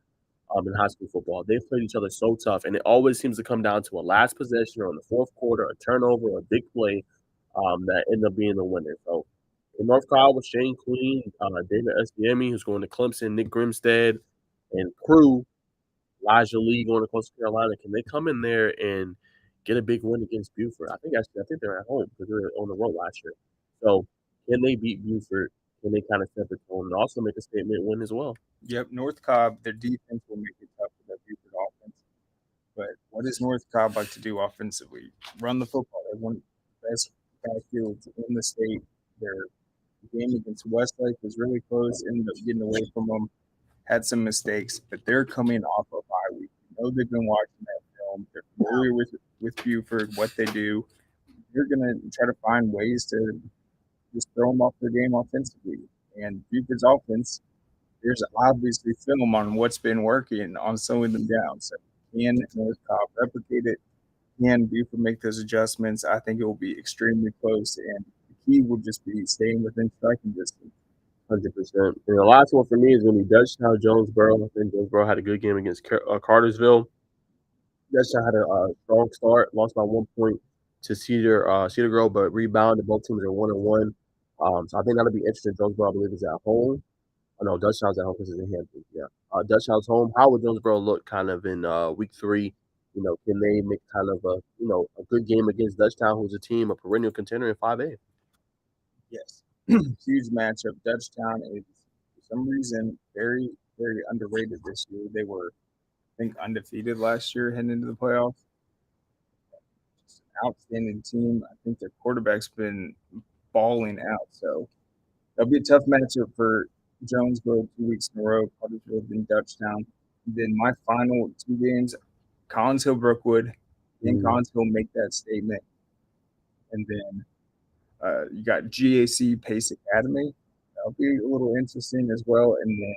in high school football. They've played each other so tough, and it always seems to come down to a last possession or in the fourth quarter, a turnover, or a big play that end up being the winner. So in North Cobb with Shane Queen, David Estiemi, who's going to Clemson, Nick Grimstead, and crew, Elijah Lee going to Coastal Carolina. Can they come in there and get a big win against Buford? I think they're at home because they were on the road last year. So can they beat Buford? Can they kind of set the tone and also make a statement win as well? Yep, North Cobb, their defense will make it tough for that Buford offense. But what does North Cobb like to do offensively? Run the football. They're one of the best backfields in the state. Their game against Westlake was really close, ended up getting away from them, had some mistakes, but they're coming off a bye week. You know they've been watching that film. They're familiar with Buford, what they do. They're going to try to find ways to just throw them off their game offensively. And Buford's offense, there's obviously film on what's been working on slowing them down. So can North Cobb replicate it? Can Buford make those adjustments? I think it will be extremely close, and the key will just be staying within striking distance. 100%. And the last one for me is going to be Dutchtown Jonesboro. I think Jonesboro had a good game against Cartersville. Dutchtown had a strong start, lost by 1 point to Cedar Grove, but rebounded. Both teams are 1-1. So I think that'll be interesting. Jonesboro, I believe, is at home. Oh, no, Dutchtown's at home because it's in Hampton. Yeah. Dutchtown's home. How would Jonesboro look kind of in week 3? Can they make kind of a good game against Dutchtown, who's a team, a perennial contender in 5A? Yes. Huge matchup. Dutchtown is, for some reason, very, very underrated this year. They were, I think, undefeated last year heading into the playoffs. Just an outstanding team. I think their quarterback's been balling out. So that'll be a tough matchup for Jonesboro 2 weeks in a row. Cartersville and Dutchtown. Then my final 2 games, Collinsville Brookwood. Then Collinsville make that statement. And then you got GAC Pace Academy. That'll be a little interesting as well. And then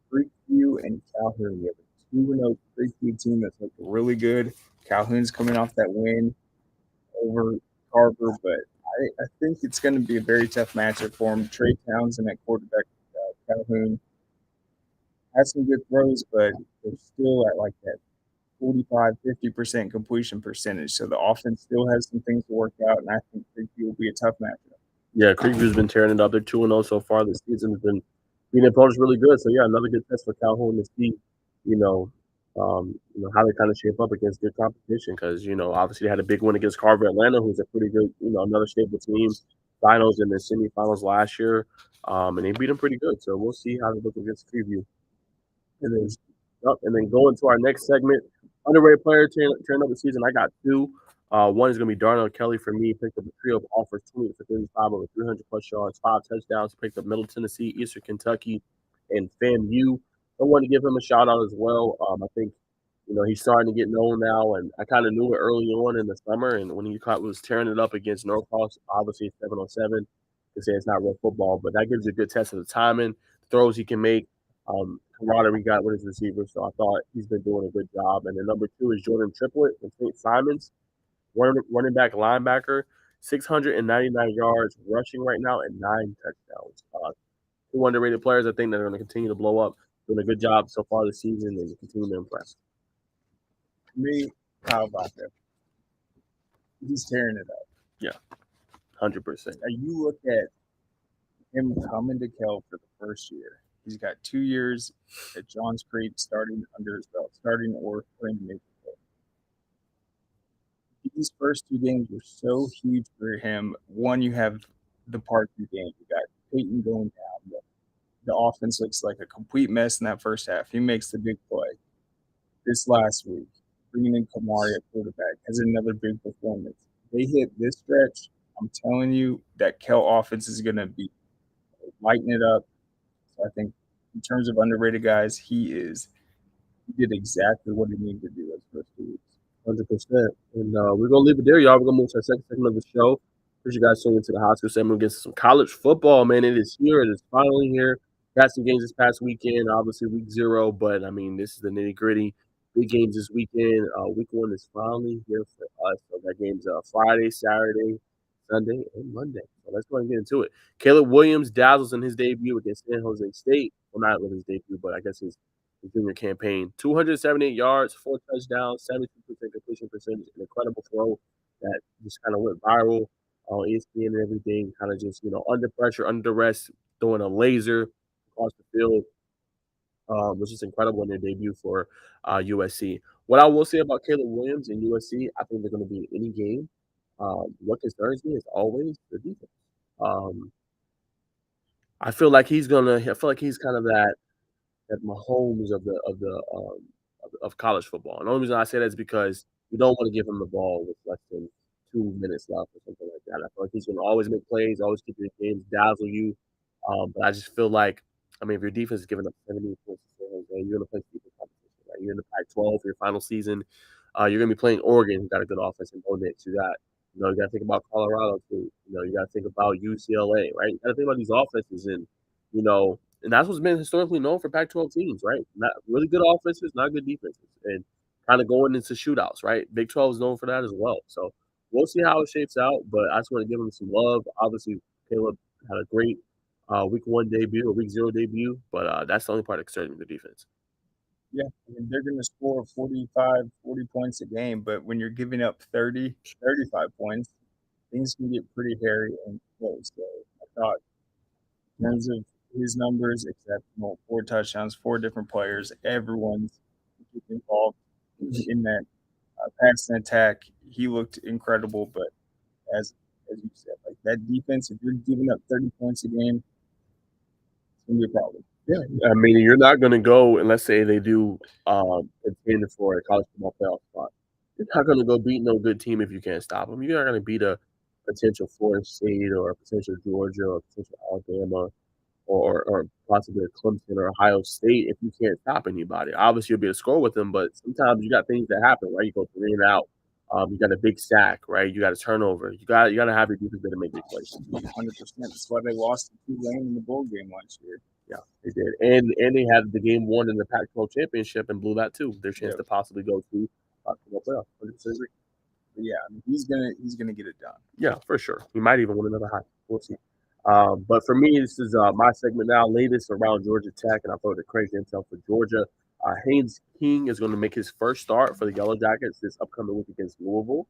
Creekview and Calhoun. We have a 2-0 Creekview team that's looked really good. Calhoun's coming off that win over Carver, but I think it's going to be a very tough matchup for him. Trey Townsend at quarterback, Calhoun has some good throws, but they're still at like that 45-50% completion percentage. So the offense still has some things to work out, and I think Creekview will be a tough matchup. Yeah, Creekview's been tearing it up. They're 2-0 so far this season. Has been beating opponents really good. So yeah, another good test for Calhoun to see, how they kind of shape up against good competition. Because obviously they had a big win against Carver Atlanta, who's a pretty good, another stable team. Finals and then semifinals last year, and they beat them pretty good. So we'll see how they look against Creekview. And then going to our next segment, underrated player turn up the season. I got 2. One is going to be Darnell Kelly for me. Picked up a trio of offers, 20 for 35, over 300 plus yards, 5 touchdowns. Picked up Middle Tennessee, Eastern Kentucky, and FAMU. I want to give him a shout out as well. I think he's starting to get known now, and I kind of knew it early on in the summer. And when he was tearing it up against Norcross, obviously 7-on-7, to say it's not real football, but that gives you a good test of the timing, throws he can make. camaraderie got with his receivers. So I thought he's been doing a good job. And then number two is Jordan Triplett and St. Simons, running back linebacker, 699 yards rushing right now and 9 touchdowns. Two underrated players, I think, that are going to continue to blow up. Doing a good job so far this season and continue to impress. Me, Kyle Vaca. He's tearing it up. Yeah, 100%. You look at him coming to Kel for the first year. He's got 2 years at Johns Creek starting under his belt, starting or playing the major role. These first 2 games were so huge for him. One, you have the Parkview game. You got Peyton going down. The offense looks like a complete mess in that first half. He makes the big play. This last week, bringing in Kamari at quarterback has another big performance. They hit this stretch. I'm telling you that Kel offense is going to be lighting it up. So I think in terms of underrated guys, he did exactly what he needed to do those first 2 weeks. 100%. And we're going to leave it there, y'all. We're going to move to our second segment of the show. Appreciate you guys tuning into the high school segment. We're getting some college football, man. It is here. It is finally here. Got some games this past weekend, obviously week 0, but, I mean, this is the nitty-gritty. Big games this weekend. Week 1 is finally here for us. So that game's Friday, Saturday, Sunday, and Monday. So let's go ahead and get into it. Caleb Williams dazzles in his debut against San Jose State. Well, not really his debut, but I guess his junior campaign. 278 yards, 4 touchdowns, 72% completion percentage, an incredible throw that just kind of went viral on ESPN and everything. Kind of just, under pressure, under duress, throwing a laser across the field. Was just incredible in their debut for USC. What I will say about Caleb Williams and USC, I think they're going to be in any game. What concerns me is always the defense. I feel like he's kind of that Mahomes of college football. And the only reason I say that is because you don't want to give him the ball with less than 2 minutes left or something like that. I feel like he's going to always make plays, always keep your games, dazzle you. But I just feel like, I mean, if your defense is giving up 70 points to San Jose, you're going to play people competition, right? You're in the Pac-12 for your final season. You're going to be playing Oregon, who got a good offense, and go next to that. You got to think about Colorado too. You got to think about UCLA, right? You got to think about these offenses, and and that's what's been historically known for Pac-12 teams, right? Not really good offenses, not good defenses, and kind of going into shootouts, right? Big 12 is known for that as well. So we'll see how it shapes out, but I just want to give him some love. Obviously, Caleb had a great week 1 debut or week 0 debut, but that's the only part that concerns me, the defense. Yeah, I mean, they're going to score 45, 40 points a game, but when you're giving up 30, 35 points, things can get pretty hairy and close. So I thought in terms of his numbers, exceptional, 4 touchdowns, 4 different players, everyone's involved in that pass and attack. He looked incredible, but as you said, like that defense, if you're giving up 30 points a game, it's going to be a problem. Yeah, I mean, you're not going to go, and let's say they do contend for a college football playoff spot. You're not going to go beat no good team if you can't stop them. You're not going to beat a potential Florida State or a potential Georgia or a potential Alabama or possibly a Clemson or Ohio State if you can't stop anybody. Obviously, you'll be able to score with them, but sometimes you got things that happen, right? You go 3 and out. You got a big sack, right? You got a turnover. You got to have your defense to make big plays. 100%. That's why they lost to Tulane in the bowl game last year. Yeah, they did, and they had the game won in the Pac-12 championship and blew that too. Their chance to possibly go to playoff. 100% agree. But yeah, I mean, he's gonna get it done. Yeah, for sure. He might even win another high. We'll see. But for me, this is my segment now, latest around Georgia Tech, and I throw the crazy intel for Georgia. Haynes King is going to make his first start for the Yellow Jackets this upcoming week against Louisville.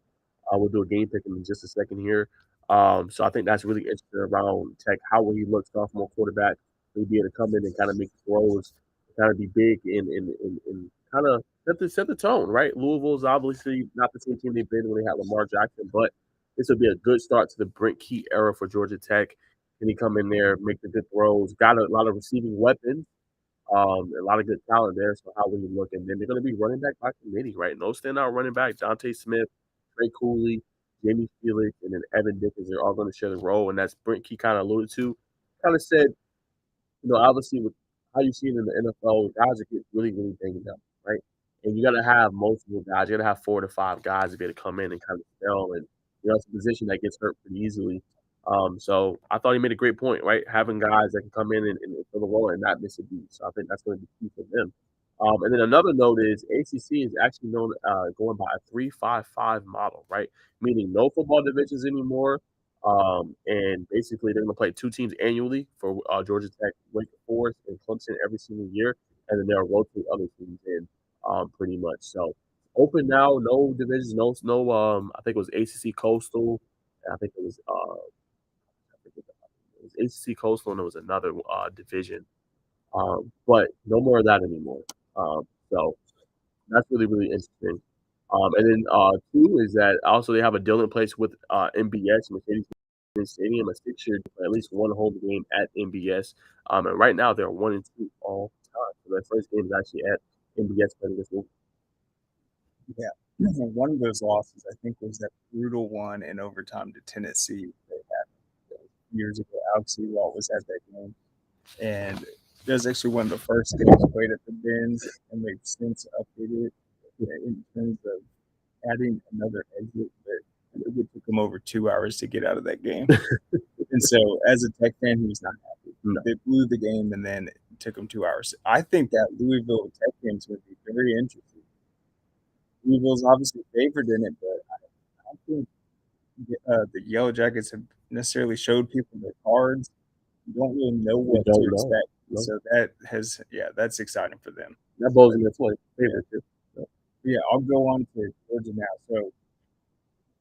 We'll do a game pick in just a second here. So I think that's really interesting around Tech. How will he look, sophomore quarterback? Will he be able to come in and kind of make throws, kind of be big and kind of set the tone, right? Louisville's obviously not the same team they've been when they had Lamar Jackson, but this would be a good start to the Brent Key era for Georgia Tech. Can he come in there, make the good throws? Got a lot of receiving weapons, a lot of good talent there. So how will he look? And then they're going to be running back by committee, right? No standout running back. Dante Smith, Trey Cooley, Jamie Felix, and then Evan Dickens. They're all going to share the role. And that's Brent Key kind of alluded to. Kind of said, obviously with how you see it in the NFL, guys that get really, really banged up, right? And you got to have multiple guys. You got to have 4 to 5 guys to be able to come in and kind of spell. And it's a position that gets hurt pretty easily. So I thought he made a great point, right? Having guys that can come in and fill the role and not miss a beat. So I think that's going to be key for them. And then another note is ACC is actually known going by a 3-5-5 model, right? Meaning no football divisions anymore. And basically they're going to play two teams annually for Georgia Tech, Wake Forest, and Clemson every single year, and then they'll rotate other teams in pretty much. So open now, no divisions, no. I think it was ACC Coastal. I think it was it was ACC Coastal, and there was another division, but no more of that anymore. So that's really really interesting. And then two is that also they have a deal in place with MBS, Mercedes-Benz Stadium, a 6 year at least one home game at MBS. And right now they're 1-2 all time. So their first game is actually at MBS playing against Yeah. One of those losses, I think, was that brutal one in overtime to Tennessee. They had years ago. Alex Ewald was at that game, and that was actually one of the first games played at the Benz, and they've since updated it in terms of adding another exit. But it took them over 2 hours to get out of that game, and so as a Tech fan, he was not happy. No. They blew the game, and then it took them 2 hours. I think that Louisville Tech game is going to be very interesting. Louisville's obviously favored in it, but I don't think the Yellow Jackets have necessarily showed people their cards. You don't really know We what to don't know. expect. No. So that has, yeah, that's exciting for them. That bowls in their favor too. Yeah, I'll go on to Georgia now. So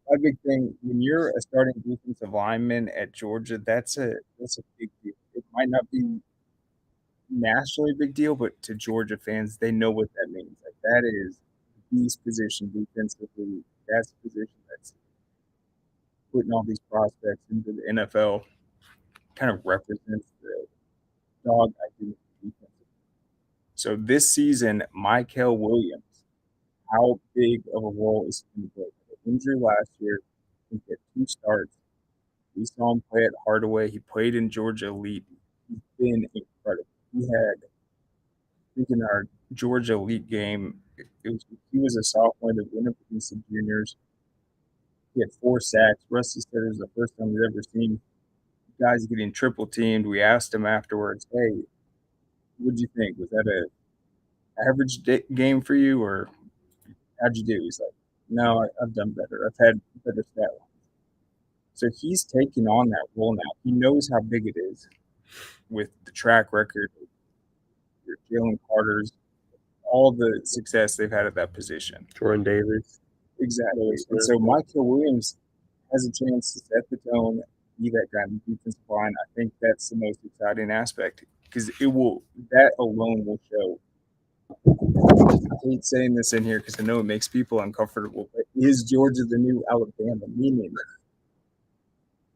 my big thing when you're a starting defensive lineman at Georgia, that's a big deal. It might not be nationally a big deal, but to Georgia fans, they know what that means. Like that is these position defensively. That's the position that's putting all these prospects into the NFL. Kind of represents the dog identity defense. So this season, Michael Williams, how big of a role is he going to play? Injury last year, he had 2 starts. We saw him play at Hardaway. He played in Georgia Elite. He's been incredible. He had, I think in our Georgia Elite game, he was a sophomore that went up against the juniors. He had 4 sacks. Rusty said it was the first time he's ever seen guys getting triple teamed. We asked him afterwards, "Hey, what'd you think? Was that a average game for you, or how'd you do?" He's like, "No, I've done better. I've had better stat lines." So he's taking on that role now. He knows how big it is with the track record, your Jalen Carter's, all the success they've had at that position. Jordan Davis. Exactly. And so Michael Williams has a chance to set the tone, be that guy in the defensive line. I think that's the most exciting aspect because that alone will show. I hate saying this in here because I know it makes people uncomfortable, but is Georgia the new Alabama? Meaning,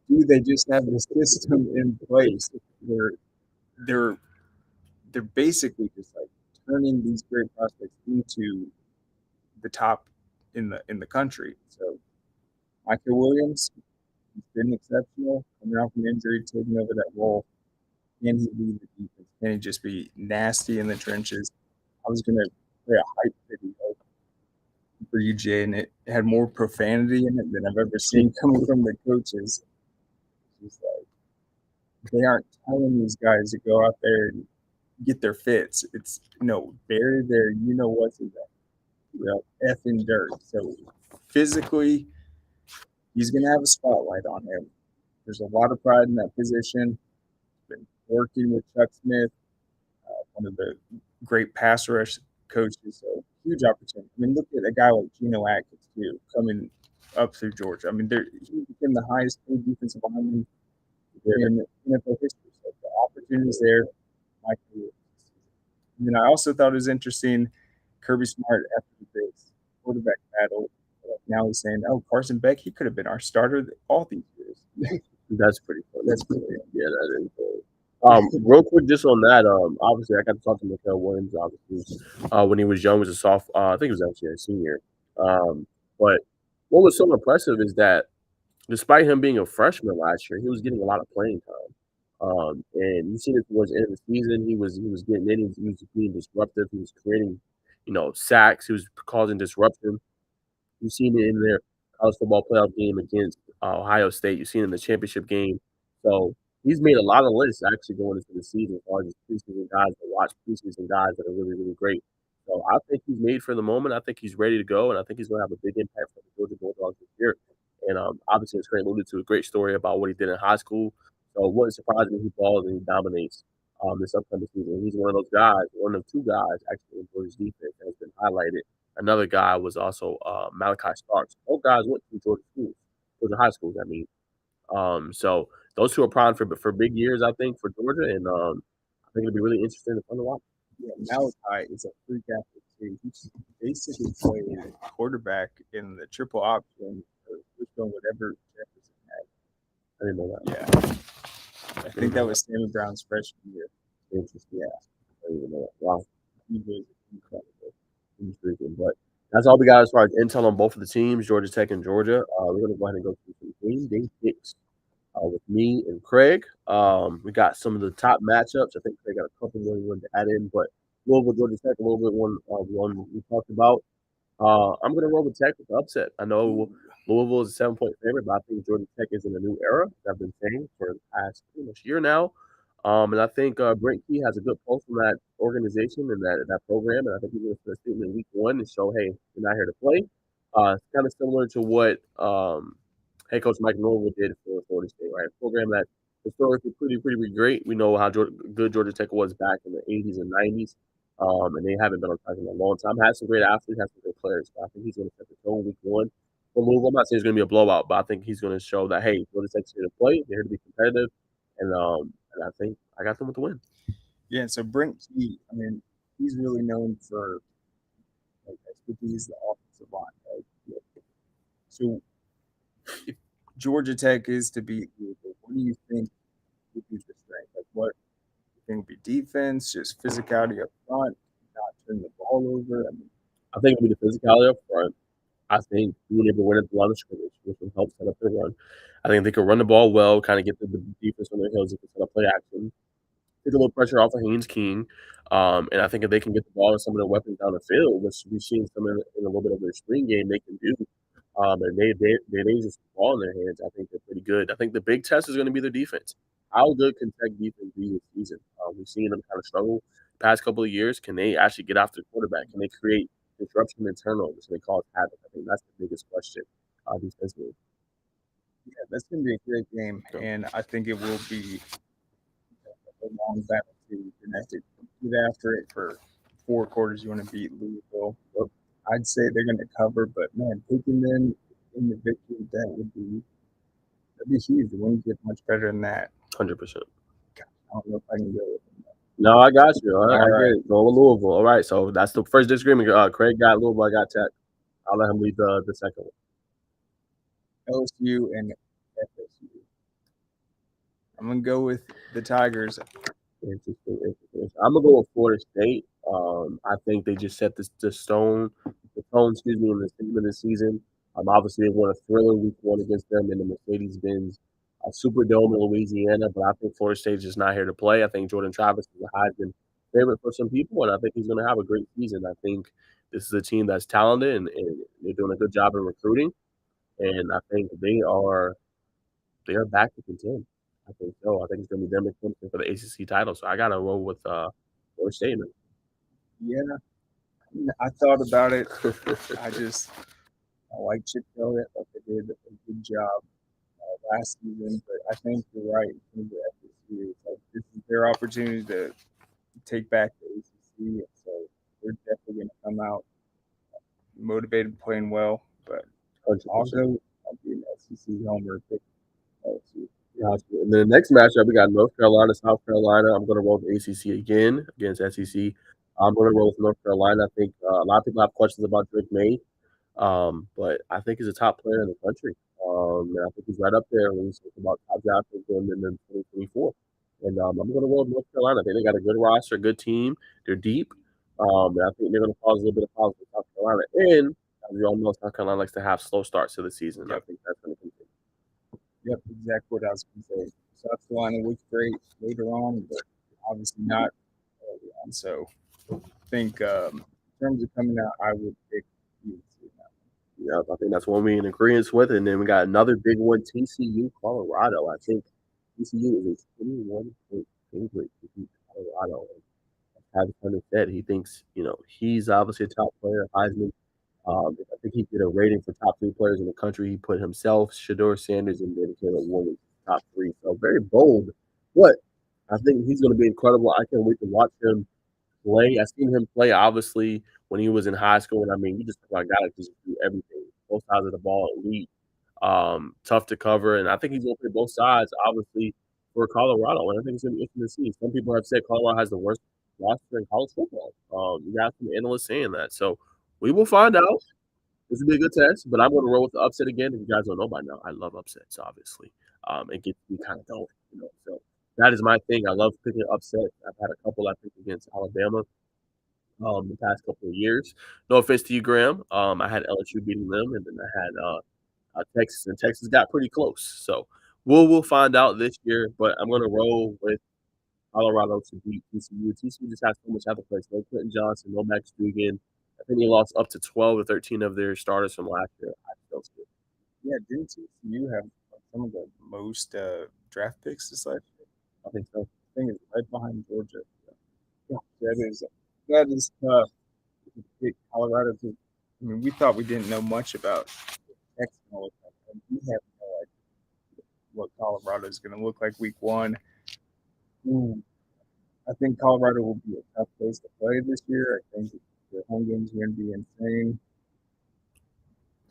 do they just have a system in place where they're they're basically just like turning these great prospects into the top in the country? So Michael Williams, he's been exceptional coming off an injury, taking over that role. Can he lead the defense? Can he just be nasty in the trenches? I was going to play a hype video for UJ, and it had more profanity in it than I've ever seen coming from the coaches. It's like they aren't telling these guys to go out there and get their fits. It's no, they're there. You know what's in that effing dirt. So physically, he's going to have a spotlight on him. There's a lot of pride in that position. Been working with Chuck Smith, one of the great pass rush coaches. So huge opportunity. I mean, look at a guy like Geno Atkins too, coming up through Georgia. I mean, he became the highest paid defensive lineman in NFL history. So the opportunities there. Michael. And then I also thought it was interesting. Kirby Smart after the quarterback battle. Now he's saying, "Oh, Carson Beck, he could have been our starter all these years." That's pretty funny. That's pretty. Yeah, that is cool. Real quick, just on that. Obviously, I got to talk to Michael Williams. Obviously, when he was young, was a I think he was actually a senior. But what was so impressive is that despite him being a freshman last year, he was getting a lot of playing time. And you seen it towards the end of the season. He was getting in. He was being disruptive. He was creating, sacks. He was causing disruption. You've seen it in their college football playoff game against Ohio State. You've seen him in the championship game. So he's made a lot of lists actually going into the season as far as preseason guys to watch, preseason guys that are really, really great. So I think he's made for the moment. I think he's ready to go, and I think he's going to have a big impact for the Georgia Bulldogs this year. And obviously, as Craig alluded to, a great story about what he did in high school. So it wouldn't surprise me if he balls and he dominates this upcoming season. He's one of those guys, one of two guys actually in Georgia's defense that has been highlighted. Another guy was also Malachi Starks. Both guys went to Georgia schools, Georgia high schools. I mean, so those two are primed for big years, I think, for Georgia, and I think it'll be really interesting and fun to watch. Yeah, Malachi is a freak athlete too. He basically played quarterback in the triple option or on whatever Jefferson had. I didn't know that. Yeah, I think that was Sammy Brown's freshman year. Interesting. Yeah, I didn't even know that. Wow, he was incredible. Intriguing, but that's all we got as far as intel on both of the teams, Georgia Tech and Georgia. We're gonna go ahead and go through some game day picks with me and Craig. We got some of the top matchups. I think Craig got a couple more he wanted to add in, but Louisville, Georgia Tech, a little bit one we talked about. I'm going to roll with Tech with the upset. I know Louisville is a 7-point favorite, but I think Georgia Tech is in a new era. I've been saying for the past pretty much year now. And I think Brent Key has a good pulse from that organization and that program. And I think he's going to put a statement in week one and show, hey, we're not here to play. It's kind of similar to what head coach Mike Norvell did for Florida State, right? A program that historically pretty great. We know how good Georgia Tech was back in the 80s and 90s. And they haven't been on track in a long time. Had some great athletes, had some great players. But I think he's going to set the tone week one. For Louisville, I'm not saying it's going to be a blowout, but I think he's going to show that, hey, Georgia Tech's here to play. They're here to be competitive. And I think I got them with the win. Yeah, and so Brent Key, I mean, he's really known for expertise the offensive line. Right? So if Georgia Tech is to beat Louisville, what do you think would be the strength? Like, what do you think would be defense, just physicality up front, not turn the ball over? I mean, I think it'll be the physicality up front. I think being able to win at the line of scrimmage, which will help set up their run. I think they can run the ball well, kind of get the defense on their heels. They can set up play action, take a little pressure off of Haynes King. And I think if they can get the ball and some of their weapons down the field, which we've seen some in a little bit of their spring game, they can do. And they just ball in their hands. I think they're pretty good. I think the big test is going to be their defense. How good can Tech defense be this season? We've seen them kind of struggle the past couple of years. Can they actually get after the quarterback? Can they create disruption and turnovers? Can they cause havoc? I think that's the biggest question defensively. yeah, that's going to be a great game, and I think it will be a long battle to connect it. Get after it for 4 quarters. You want to beat Louisville. Well, I'd say they're going to cover, but man, picking them in the victory, that'd be huge. It wouldn't get much better than that. 100%. I don't know if I can go with them. No, I got you. I All get right. it. Go with Louisville. All right, so that's the first disagreement. Craig got Louisville. I got Tech. I'll let him lead the second one. LSU and FSU. I'm gonna go with the Tigers. Interesting. I'm gonna go with Florida State. I think they just set the tone, excuse me, in the beginning of the season. Obviously they won a thriller week one against them in the Mercedes-Benz Superdome in Louisiana, but I think Florida State is just not here to play. I think Jordan Travis is a Heisman favorite for some people, and I think he's going to have a great season. I think this is a team that's talented and they're doing a good job in recruiting, and I think they are back to contend. I think so. I think it's going to be them and Clemson for the ACC title. So I got to roll with Florida State. Yeah, I thought about it. I like Chip Kelly. I thought they did a good job last season, but I think you're right. In terms of FSU, like, this is their opportunity to take back the ACC, and so they're definitely going to come out motivated, playing well. But 100%. I'll be an SEC homer. Pick LSU. And then the next matchup, we got North Carolina, South Carolina. I'm going to roll the ACC again against SEC. I'm going to roll with North Carolina. I think a lot of people have questions about Drake May, but I think he's a top player in the country. And I think he's right up there when we talk about top drafters going into 2024. And I'm going to roll with North Carolina. I think they got a good roster, a good team. They're deep. And I think they're going to cause a little bit of problems with South Carolina. And as we all know, South Carolina likes to have slow starts to the season. Yep. I think that's going to continue. Yep, exactly what I was going to say. South Carolina looked great later on, but obviously not early on. So I think in terms of coming out, I would pick UNC now. Yeah, I think that's one we in agreement with, and then we got another big one, TCU, Colorado. I think TCU is a 21-point favorite to beat Colorado. And Travis Hunter said he thinks, he's obviously a top player, Heisman. I think he did a rating for top 3 players in the country. He put himself, Shador Sanders, and then Caleb Williams top 3. So very bold, but I think he's going to be incredible. I can't wait to watch him play. I seen him play obviously when he was in high school, and I mean, you just talk about a guy that just do everything, both sides of the ball, elite, tough to cover, and I think he's gonna play both sides, obviously, for Colorado, and I think it's gonna be interesting to see. Some people have said Colorado has the worst roster in college football. You got some analysts saying that, so we will find out. This will be a good test, but I'm gonna roll with the upset again. If you guys don't know by now, I love upsets, obviously. It gets me kind of going. So that is my thing. I love picking upsets. I've had a couple I picked against Alabama the past couple of years. No offense to you, Graham. I had LSU beating them, and then I had Texas, and Texas got pretty close. So we'll find out this year. But I'm gonna roll with Colorado to beat TCU. TCU just has so much other players. No Clinton Johnson, no Max Duggan. I think they lost up to 12 or 13 of their starters from last year. I still see it. Yeah, didn't TCU have some of the most draft picks this last year? I think so. I think it's right behind Georgia. Yeah, that is tough to pick Colorado to. I mean, we thought we didn't know much about Texas all the time, and we have no idea what Colorado is going to look like week one. Mm, I think Colorado will be a tough place to play this year. I think the home games are going to be insane.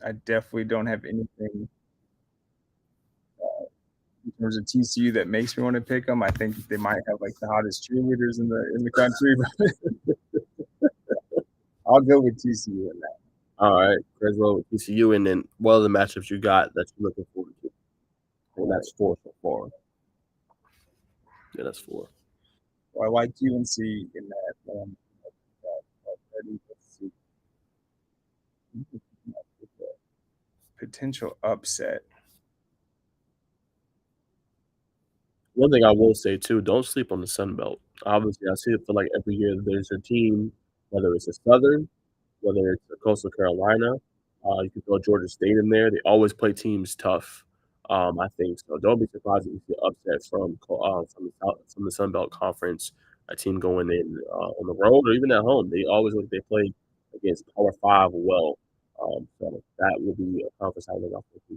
I definitely don't have anything in terms of TCU that makes me want to pick them. I think they might have like the hottest cheerleaders in the country, but I'll go with TCU in that. All right, Creswell with TCU, and then what other matchups you got that you're looking forward to? And that's 4 so far. Yeah, that's 4. So I like UNC in that. Let's see. Potential upset. One thing I will say too, don't sleep on the Sun Belt. Obviously, I see it for like every year there's a team, whether it's a Southern, whether it's a Coastal Carolina, you can throw Georgia State in there. They always play teams tough. I think so. Don't be surprised if you see upset from the Sun Belt Conference, a team going in on the road or even at home. They always look they play against Power Five well. So that will be a conference I look out for.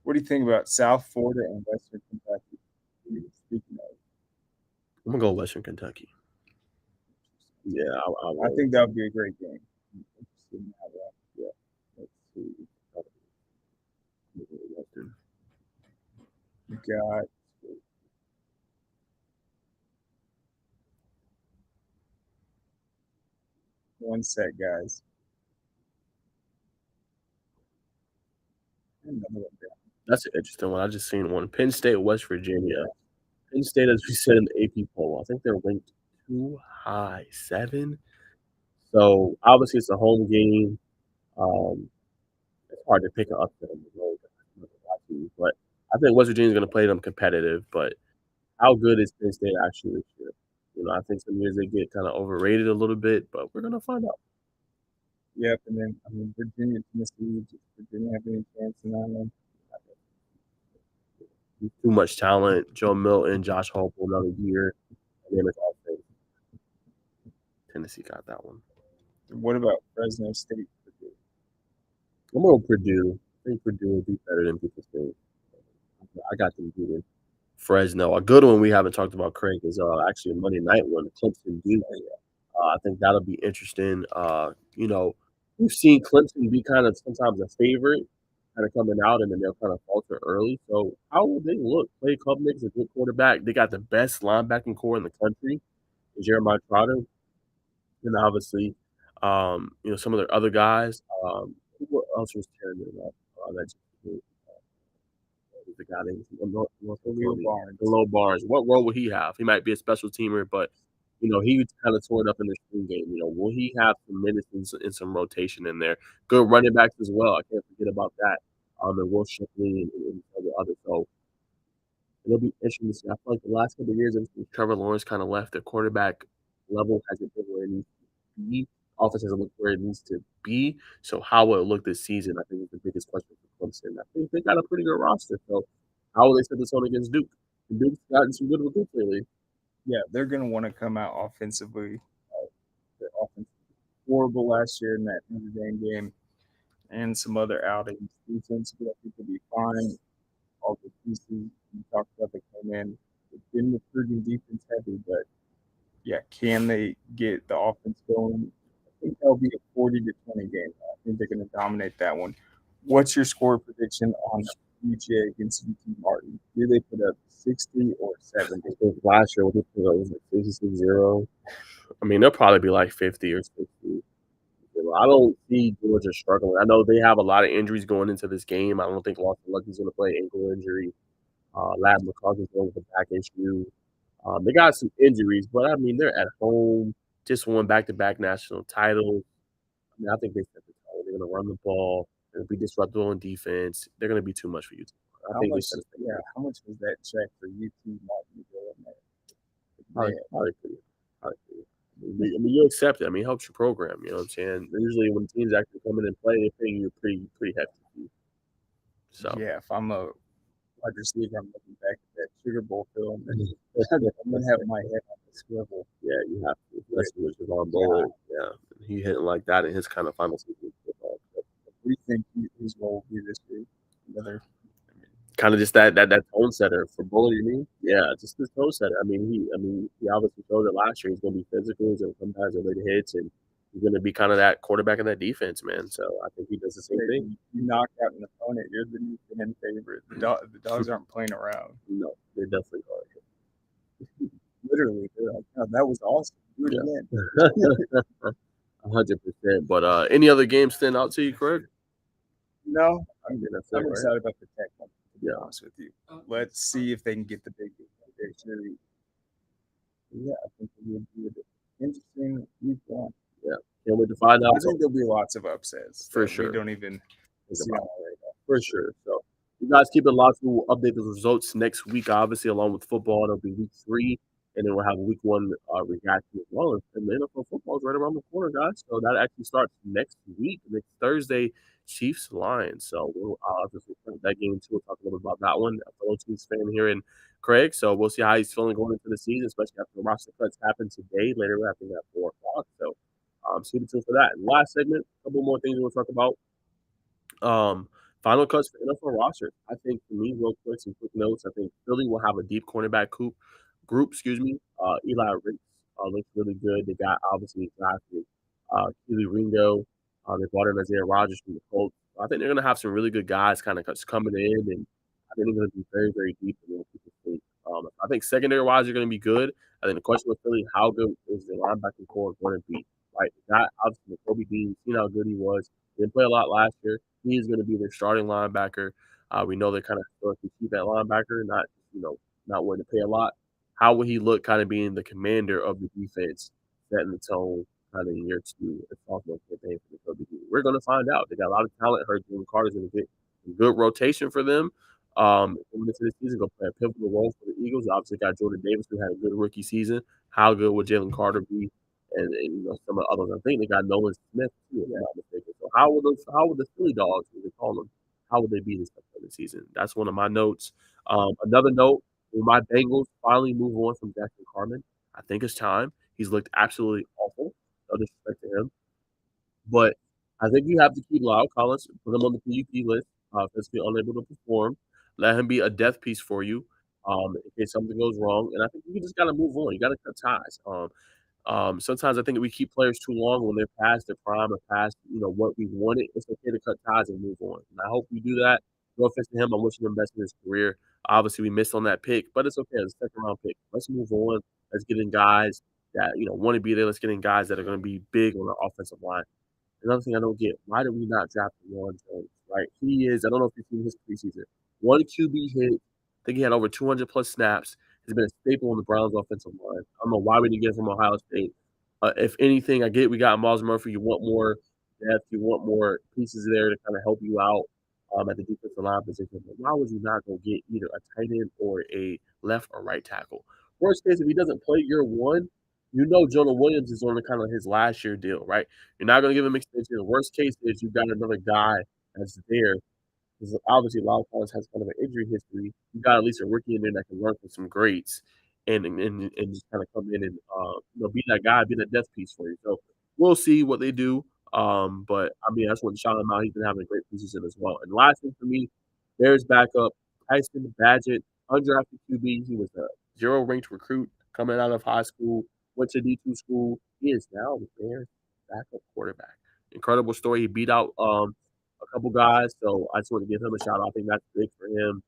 What do you think about South Florida and Western Kentucky? Speaking of, I'm gonna go Western Kentucky. Yeah, I think that would be a great game. I'm interested in that. Yeah. Let's see. Western. We got one set, guys. Another one down. That's an interesting one. I just seen one. Penn State, West Virginia. Penn State, as we said in the AP poll, I think they're ranked too high, 7. So obviously it's a home game. Um, it's hard to pick an upset on the road, but I think West Virginia's going to play them competitive. But how good is Penn State actually this year? I think some years they get kind of overrated a little bit, but we're going to find out. Yep, and then I mean Virginia, Tennessee. Does Virginia have any chance in that one? Too much talent. Joe Milton, Josh Hope, another year. And then it's all fake. Tennessee got that one. What about Fresno State? I'm going to Purdue. I think Purdue will be better than people think. I got them beating Fresno. A good one we haven't talked about, Craig, is actually a Monday night one, Clemson Duke. I think that'll be interesting. We've seen Clemson be kind of sometimes a favorite, kind of coming out, and then they'll kind of falter early. So how will they look? Clay Klubnik's a good quarterback. They got the best linebacking core in the country, Jeremiah Trotter, and obviously, some of their other guys. Who else was tearing it up? That just the guy named Low Barnes. What role will he have? He might be a special teamer, but he kind of tore it up in the spring game. Will he have some minutes and some rotation in there? Good running backs as well. I can't forget about that. And Will Shipley and some of the others. So it'll be interesting to see. I feel like the last couple of years, ever since Trevor Lawrence kind of left, the quarterback level hasn't been where it needs to be. offense hasn't looked where it needs to be. So how will it look this season? I think is the biggest question for Clemson. I think they got a pretty good roster. So how will they set this on against Duke? And Duke's gotten some good recruits lately. Yeah, they're going to want to come out offensively. Their offense was horrible last year in that Notre Dame game and some other outings. Defensively, I think they'll be fine. All the pieces you talked about that came in, they've been recruiting defense heavy, but yeah, can they get the offense going? I think that'll be a 40-20 game. I think they're going to dominate that one. What's your score prediction on UGA against UT Martin? Do they put up 60 or 70? I think last year, what they put up was like 56-0. I mean, they'll probably be like 50 or 60. I don't see Georgia struggling. I know they have a lot of injuries going into this game. I don't think Lawson Lucky's going to play ankle injury. Lad McCarthy's going with a back issue. They got some injuries, but I mean, they're at home, just won back-to-back national titles. I mean, I think they set the tone. They're going to run the ball. They're going to be disruptive on defense. They're going to be too much for Utah. I think they set a Yeah, how much was that check for UT Martin to go in there? probably pretty. I mean, you accept it. I mean, it helps your program. You know what I'm saying? Usually, when teams actually come in and play, they're paying you pretty hefty. So yeah, if I'm a wide receiver, I'm looking back at that Sugar Bowl film, and I'm gonna have my head on the swivel. yeah, you have to. That's what was on bowl. Yeah, he hit it like that in his kind of final season of football. What do you think his role will be this year? Another Kind of just that tone setter for Buller, you mean? Yeah, just this tone setter. He obviously showed it last year. He's going to be physical. He's going to come back and late hits, and he's going to be kind of that quarterback in that defense, man. So I think he does the same thing. You knock out an opponent, you're the new fan favorite. The dogs aren't playing around. No, they definitely are. Literally, they're like, "Oh, that was awesome. Do it again." 100%. But any other games stand out to you, Craig? No, I'm That's it, right? excited about the Tech one. To be Yeah. honest with you, let's see if they can get the big victory. Yeah, I think it would be an interesting week one. Yeah, can't wait to find out. I think there'll be lots of upsets. For that sure. We don't even see on our radar. For sure. So you guys keep it locked. We'll update the results next week, obviously, along with football. It'll be week 3, and then we'll have a week 1 reaction as well. And the NFL football is right around the corner, guys. So that actually starts next week, next Thursday, Chiefs Lions. So we'll obviously play that game too. We'll talk a little bit about that one. A fellow Chiefs fan here in Craig. So we'll see how he's feeling going into the season, especially after the roster cuts happen today. Later, I think at 4 o'clock. So stay tuned for that. And last segment, a couple more things we'll talk about. Final cuts for NFL roster. I think for me, real quick, some quick notes. I think Philly will have a deep cornerback group. Eli Ricks looks really good. They got obviously drafted Keely Ringo. They brought in Isaiah Rodgers from the Colts. I think they're gonna have some really good guys kind of coming in, and I think they're gonna be very, very deep in what people think. I think secondary wise, they're gonna be good. I think the question with Philly, how good is the linebacking core going to be? Right, that obviously Kobe Dean, seen how good he was. Didn't play a lot last year. He is going to be their starting linebacker. We know they kind of historically keep that linebacker, not willing to pay a lot. How will he look kind of being the commander of the defense, setting the tone kind of in year 2 and sophomore campaign for the Kobe Dean? We're going to find out. They got a lot of talent. Heard Jalen Carter's going to get a good rotation for them. Coming into this season, going to play a pivotal role for the Eagles. Obviously, got Jordan Davis, who had a good rookie season. How good will Jalen Carter be? And some of the others. I think they got Nolan Smith too, if I'm not mistaken. So how will the Philly Dogs, as they call them, how will they be this upcoming season? That's one of my notes. Another note: will my Bengals finally move on from Jackson Carman? I think it's time. He's looked absolutely awful. No disrespect to him, but I think you have to keep Lyle Collins, put him on the PUP list, physically unable to perform. Let him be a death piece for you, in case something goes wrong. And I think you just got to move on. You got to cut ties. Sometimes I think we keep players too long when they're past their prime or past, what we wanted. It's okay to cut ties and move on. And I hope we do that. No offense to him. I'm wishing him best in his career. Obviously, we missed on that pick, but it's okay. It's a second round pick. Let's move on. Let's get in guys that, want to be there. Let's get in guys that are going to be big on the offensive line. Another thing I don't get, why did we not draft Ron Jones, right? He is, I don't know if you've seen his preseason. 1 QB hit. I think he had over 200 plus snaps. He's been a staple in the Browns offensive line. I don't know why we didn't get him from Ohio State. If anything, I get we got Miles Murphy. You want more depth. You want more pieces there to kind of help you out at the defensive line position. But why would you not go get either a tight end or a left or right tackle? Worst case, if he doesn't play year 1, you know Jonah Williams is on the kind of his last year deal, right? You're not gonna give him extension. The worst case is you've got another guy that's there. Because obviously a lot of times has kind of an injury history. You got at least a rookie in there that can learn from some greats and just kind of come in and be that guy, be that death piece for you. So we'll see what they do. But I mean, I just want to shout him out. He's been having a great preseason as well. And last thing for me, Bears backup Tyson Badgett, undrafted QB. He was a zero ranked recruit coming out of high school, went to D2 school. He is now the Bears backup quarterback. Incredible story. He beat out a couple guys, so I just want to give him a shout out. I think that's big for him.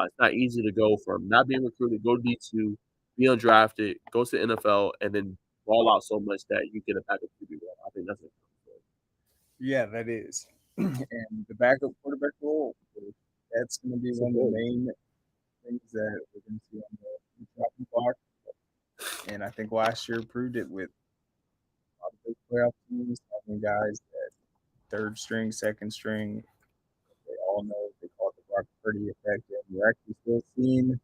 It's not easy to go from not being recruited, go to D2, be undrafted, go to the NFL, and then ball out so much that you get a backup QB role. I think that's a Yeah, that is. And the backup quarterback role, that's going to be one of the main things that we're going to see on the chopping block. And I think last year proved it with a lot of big playoff teams, having guys that third string, second string, they all know they call it the Brock Purdy effect. And we're actually still seeing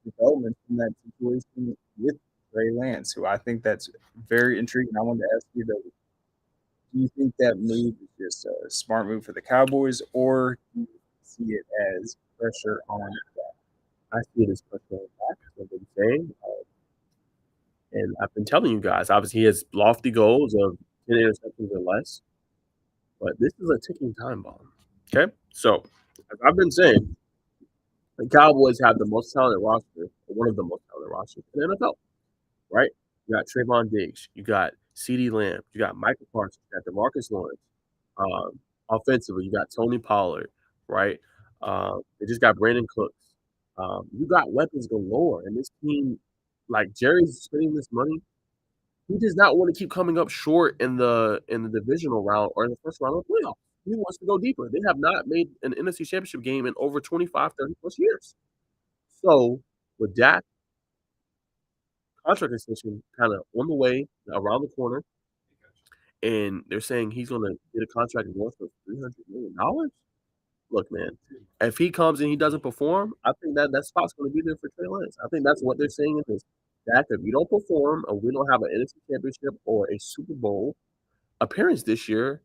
development in that situation with Trey Lance, who I think that's very intriguing. I wanted to ask you though, do you think that move is just a smart move for the Cowboys, or do you see it as pressure on I see it as pressure on back, as I've been saying. And I've been telling you guys, obviously, he has lofty goals of 10 interceptions or less, but this is a ticking time bomb. Okay? So, as I've been saying, the Cowboys have the most talented roster, or one of the most talented rosters in the NFL, right? You got Trayvon Diggs, you got CeeDee Lamb, you got Michael Parsons, you got DeMarcus Lawrence. Offensively, you got Tony Pollard, right? They just got Brandon Cooks. You got weapons galore, and this team, like Jerry's spending this money, he does not want to keep coming up short in the divisional round or in the first round of the playoffs. He wants to go deeper. They have not made an NFC Championship game in over 25, 30 plus years. So with Dak, contract extension kind of on the way around the corner, and they're saying he's going to get a contract worth of $300 million. Look, man, if he comes and he doesn't perform, I think that spot's going to be there for Trey Lance. I think that's what they're saying in this. Dak, if you don't perform and we don't have an NFC Championship or a Super Bowl appearance this year,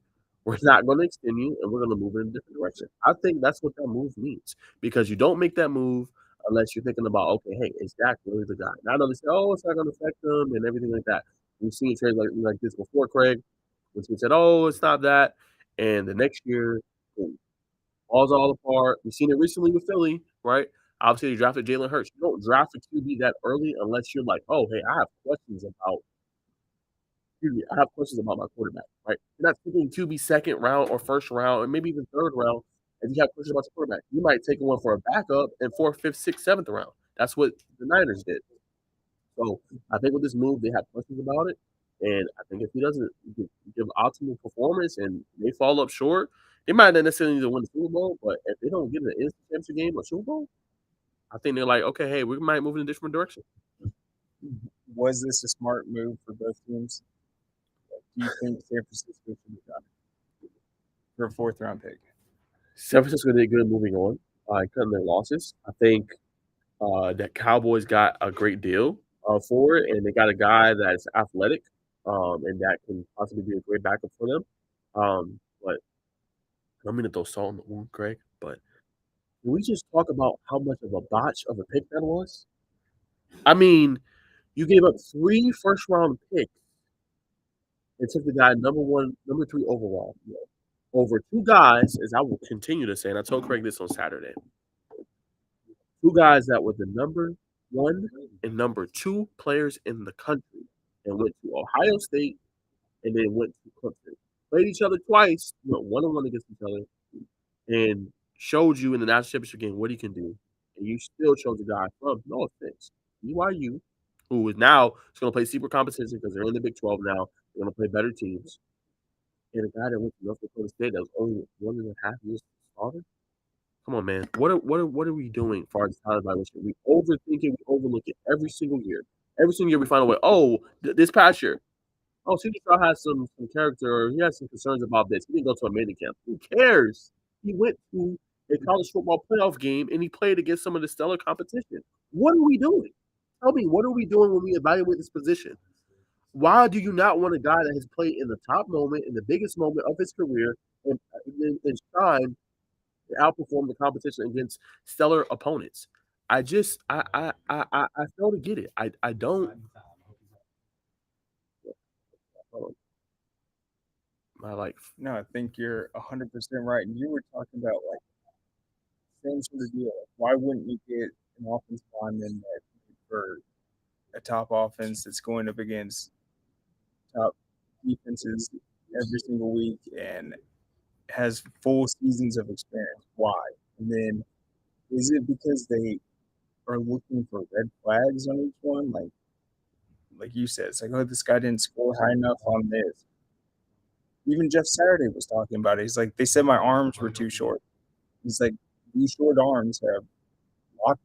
we're not going to extend you and we're going to move in a different direction. I think that's what that move means because you don't make that move unless you're thinking about, okay, hey, is Dak really the guy? Now I know they say, oh, it's not going to affect them and everything like that. We've seen trades like this before, Craig, which we said, oh, it's not that. And the next year, boom, falls all apart. We've seen it recently with Philly, right? Obviously, they drafted Jalen Hurts. You don't draft a QB that early unless you're like, oh, hey, I have questions about my quarterback, right? You're not taking QB second round or first round, or maybe even third round, and you have questions about your quarterback. You might take one for a backup in fourth, fifth, sixth, seventh round. That's what the Niners did. So I think with this move, they have questions about it. And I think if he doesn't give optimal performance and they fall up short, they might not necessarily need to win the Super Bowl, but if they don't get an NFC Championship game or Super Bowl, I think they're like, okay, hey, we might move in a different direction. was this a smart move for both teams? Do you think San Francisco should have done it for a fourth round pick? San Francisco did good moving on, cutting their losses. I think that Cowboys got a great deal for it, and they got a guy that's athletic and that can possibly be a great backup for them. But I don't mean to throw salt in the wound, Craig, but can we just talk about how much of a botch of a pick that was? I mean, you gave up 3 first-round picks and took the guy number 1, number 3 overall, over 2 guys, as I will continue to say, and I told Craig this on Saturday, 2 guys that were the number 1 and number 2 players in the country and went to Ohio State and then went to Clemson. Played each other twice, went 1-on-1 against each other, and showed you in the national championship game what he can do. And you still chose a guy from, no offense, BYU, who is now going to play super competition because they're in the Big 12 now. They're going to play better teams. And a guy that went to North Dakota State that was only 1.5 years starter. Come on, man. What are we doing as far as talent evaluation? We overthink it. We overlook it every single year. Every single year we find a way. Oh, this past year, oh, CJ Stroud has some character, or he has some concerns about this. He didn't go to a mini camp. Who cares? He went to a college football playoff game and he played against some of the stellar competition. What are we doing? Tell me, what are we doing when we evaluate this position? Why do you not want a guy that has played in the top moment, in the biggest moment of his career, and shine and outperform the competition against stellar opponents? I just I fail to get it. I don't. My like No, I think you're 100% right. And you were talking about like same sort of deal. Like, why wouldn't you get an offensive lineman that for a top offense that's going up against top defenses every single week and has full seasons of experience? Why? And then is it because they are looking for red flags on each one? Like you said, it's like, oh, this guy didn't score high enough on this. Even Jeff Saturday was talking about it. He's like, they said my arms were too short. He's like, these short arms have locked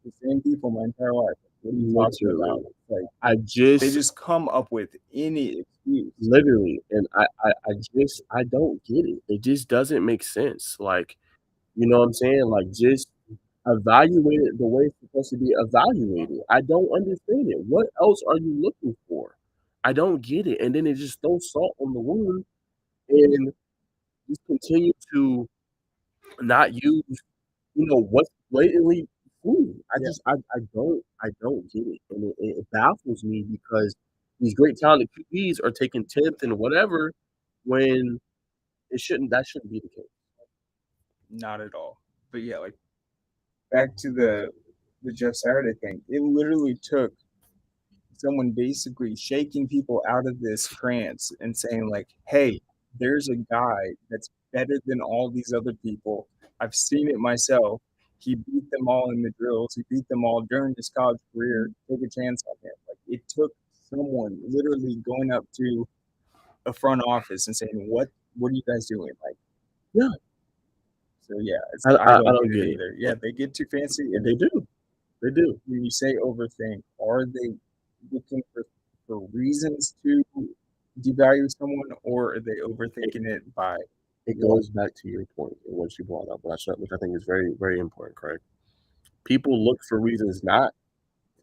the same people my entire life. What are you talking about? literally, Like I they just just come up with any excuse. literally, and I don't get it. It just doesn't make sense. Like, you know what I'm saying? Like, just evaluate it the way it's supposed to be evaluated. I don't understand it. What else are you looking for? I don't get it. And then it just throws salt on the wound and just continue to not use, what's blatantly proven. Yeah, I don't get it. And it baffles me because these great talented QBs are taking 10th and whatever when that shouldn't be the case. not at all. But yeah, like back to the Jeff Saturday thing. It literally took someone basically shaking people out of this trance and saying like, "Hey, there's a guy that's better than all these other people. I've seen it myself. He beat them all in the drills. He beat them all during his college career. Take a chance on him." Like it took someone literally going up to a front office and saying, What are you guys doing?" Like, Yeah. so yeah, it's I I don't don't get it get it. either. Yeah, they get too fancy, and They do. They do. when you say overthink, are they looking for reasons to devalue someone, or are they It, overthinking it by it what? goes back to your point and what you brought up, which I think is very, very important, Craig. People look for reasons not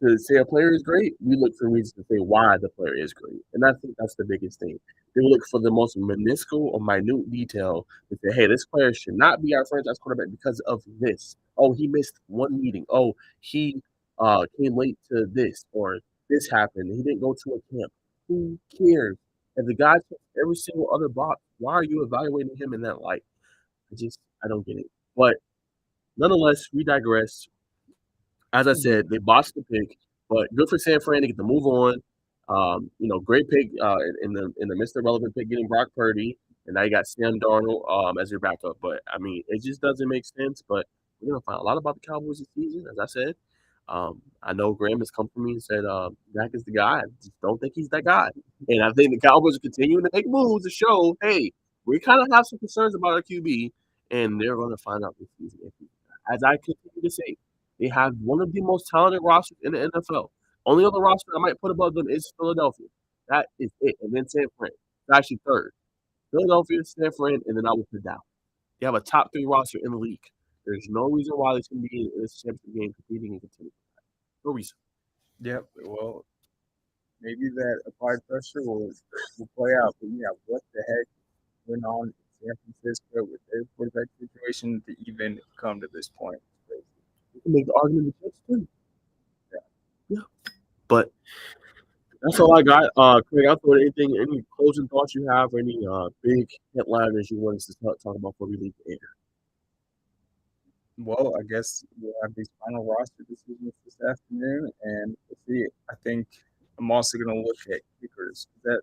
to say a player is great. We look for reasons to say why the player is great. And I think that's the biggest thing. They look for the most minuscule or minute detail to say, hey, this player should not be our franchise quarterback because of this. Oh, he missed one meeting. Oh, he came late to this, or this happened. He didn't go to a camp. Who cares? If the guy checks every single other box, why are you evaluating him in that light? I don't get it. But nonetheless, we digress. As I Yeah, said, they botched the pick, but good for San Fran to get the move on. Great pick in the midst of relevant pick getting Brock Purdy, and now you got Sam Darnold as your backup. But I mean, it just doesn't make sense. But we're gonna find a lot about the Cowboys this season, as I said. I know Graham has come for me and said Dak is the guy. I just don't think he's that guy, and I think the Cowboys are continuing to make moves to show, hey, we kind of have some concerns about our QB, and they're going to find out this season. As I continue to say, they have one of the most talented rosters in the NFL. Only other roster I might put above them is Philadelphia. That is it. And then San Fran. It's actually third. Philadelphia, San Fran, and then I will put Dallas. They have a top three roster in the league. There's no reason why they shouldn't be in this championship game competing and continuing. No reason. yep. Well, maybe that applied pressure will play out. But yeah, what the heck went on in San Francisco with their quarterback situation to even come to this point? You can make the argument the Jets too. Yeah. But that's all I got. Craig, I thought any closing thoughts you have, or any big headliners you want us to talk about before we leave the air? Well, I guess we'll have these final roster decisions this afternoon, and we'll see. I think I'm also going to look at kickers. That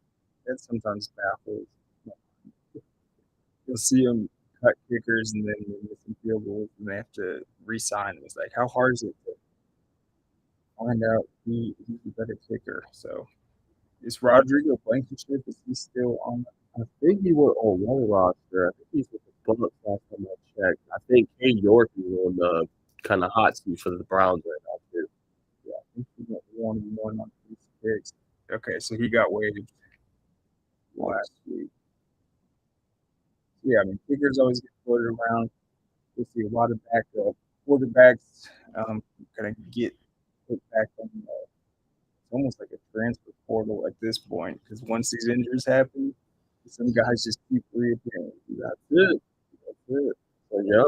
sometimes baffles. You'll see them cut kickers and then they're missing field goals, and they have to re-sign. It's like, how hard is it to find out who's the better kicker? So, is Rodrigo Blankenship, is he still on? I think he was on one roster. I think he's with the Bullets last time I checked. I think K York is on the kind of hot seat for the Browns right now too. Yeah, I think he got 1-1 on 36. Okay, so he got waived last week. Yeah, I mean, kickers always get floated around. We see a lot of backup quarterbacks kind of get put back on. It's almost like a transfer portal portal at this point because once these injuries happen, some guys just keep reappearing. That's it. That's it. So, yeah,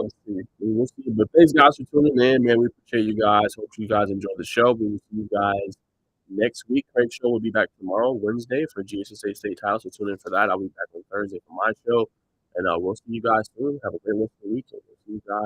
we will see. But thanks, guys, for tuning in, man. We appreciate you guys. Hope you guys enjoy the show. We will see you guys next week. Craig's show will be back tomorrow, Wednesday, for GHSA State Title. So tune in for that. I'll be back on Thursday for my show. And we'll see you guys soon. Have a great rest of the weekend. We'll see you guys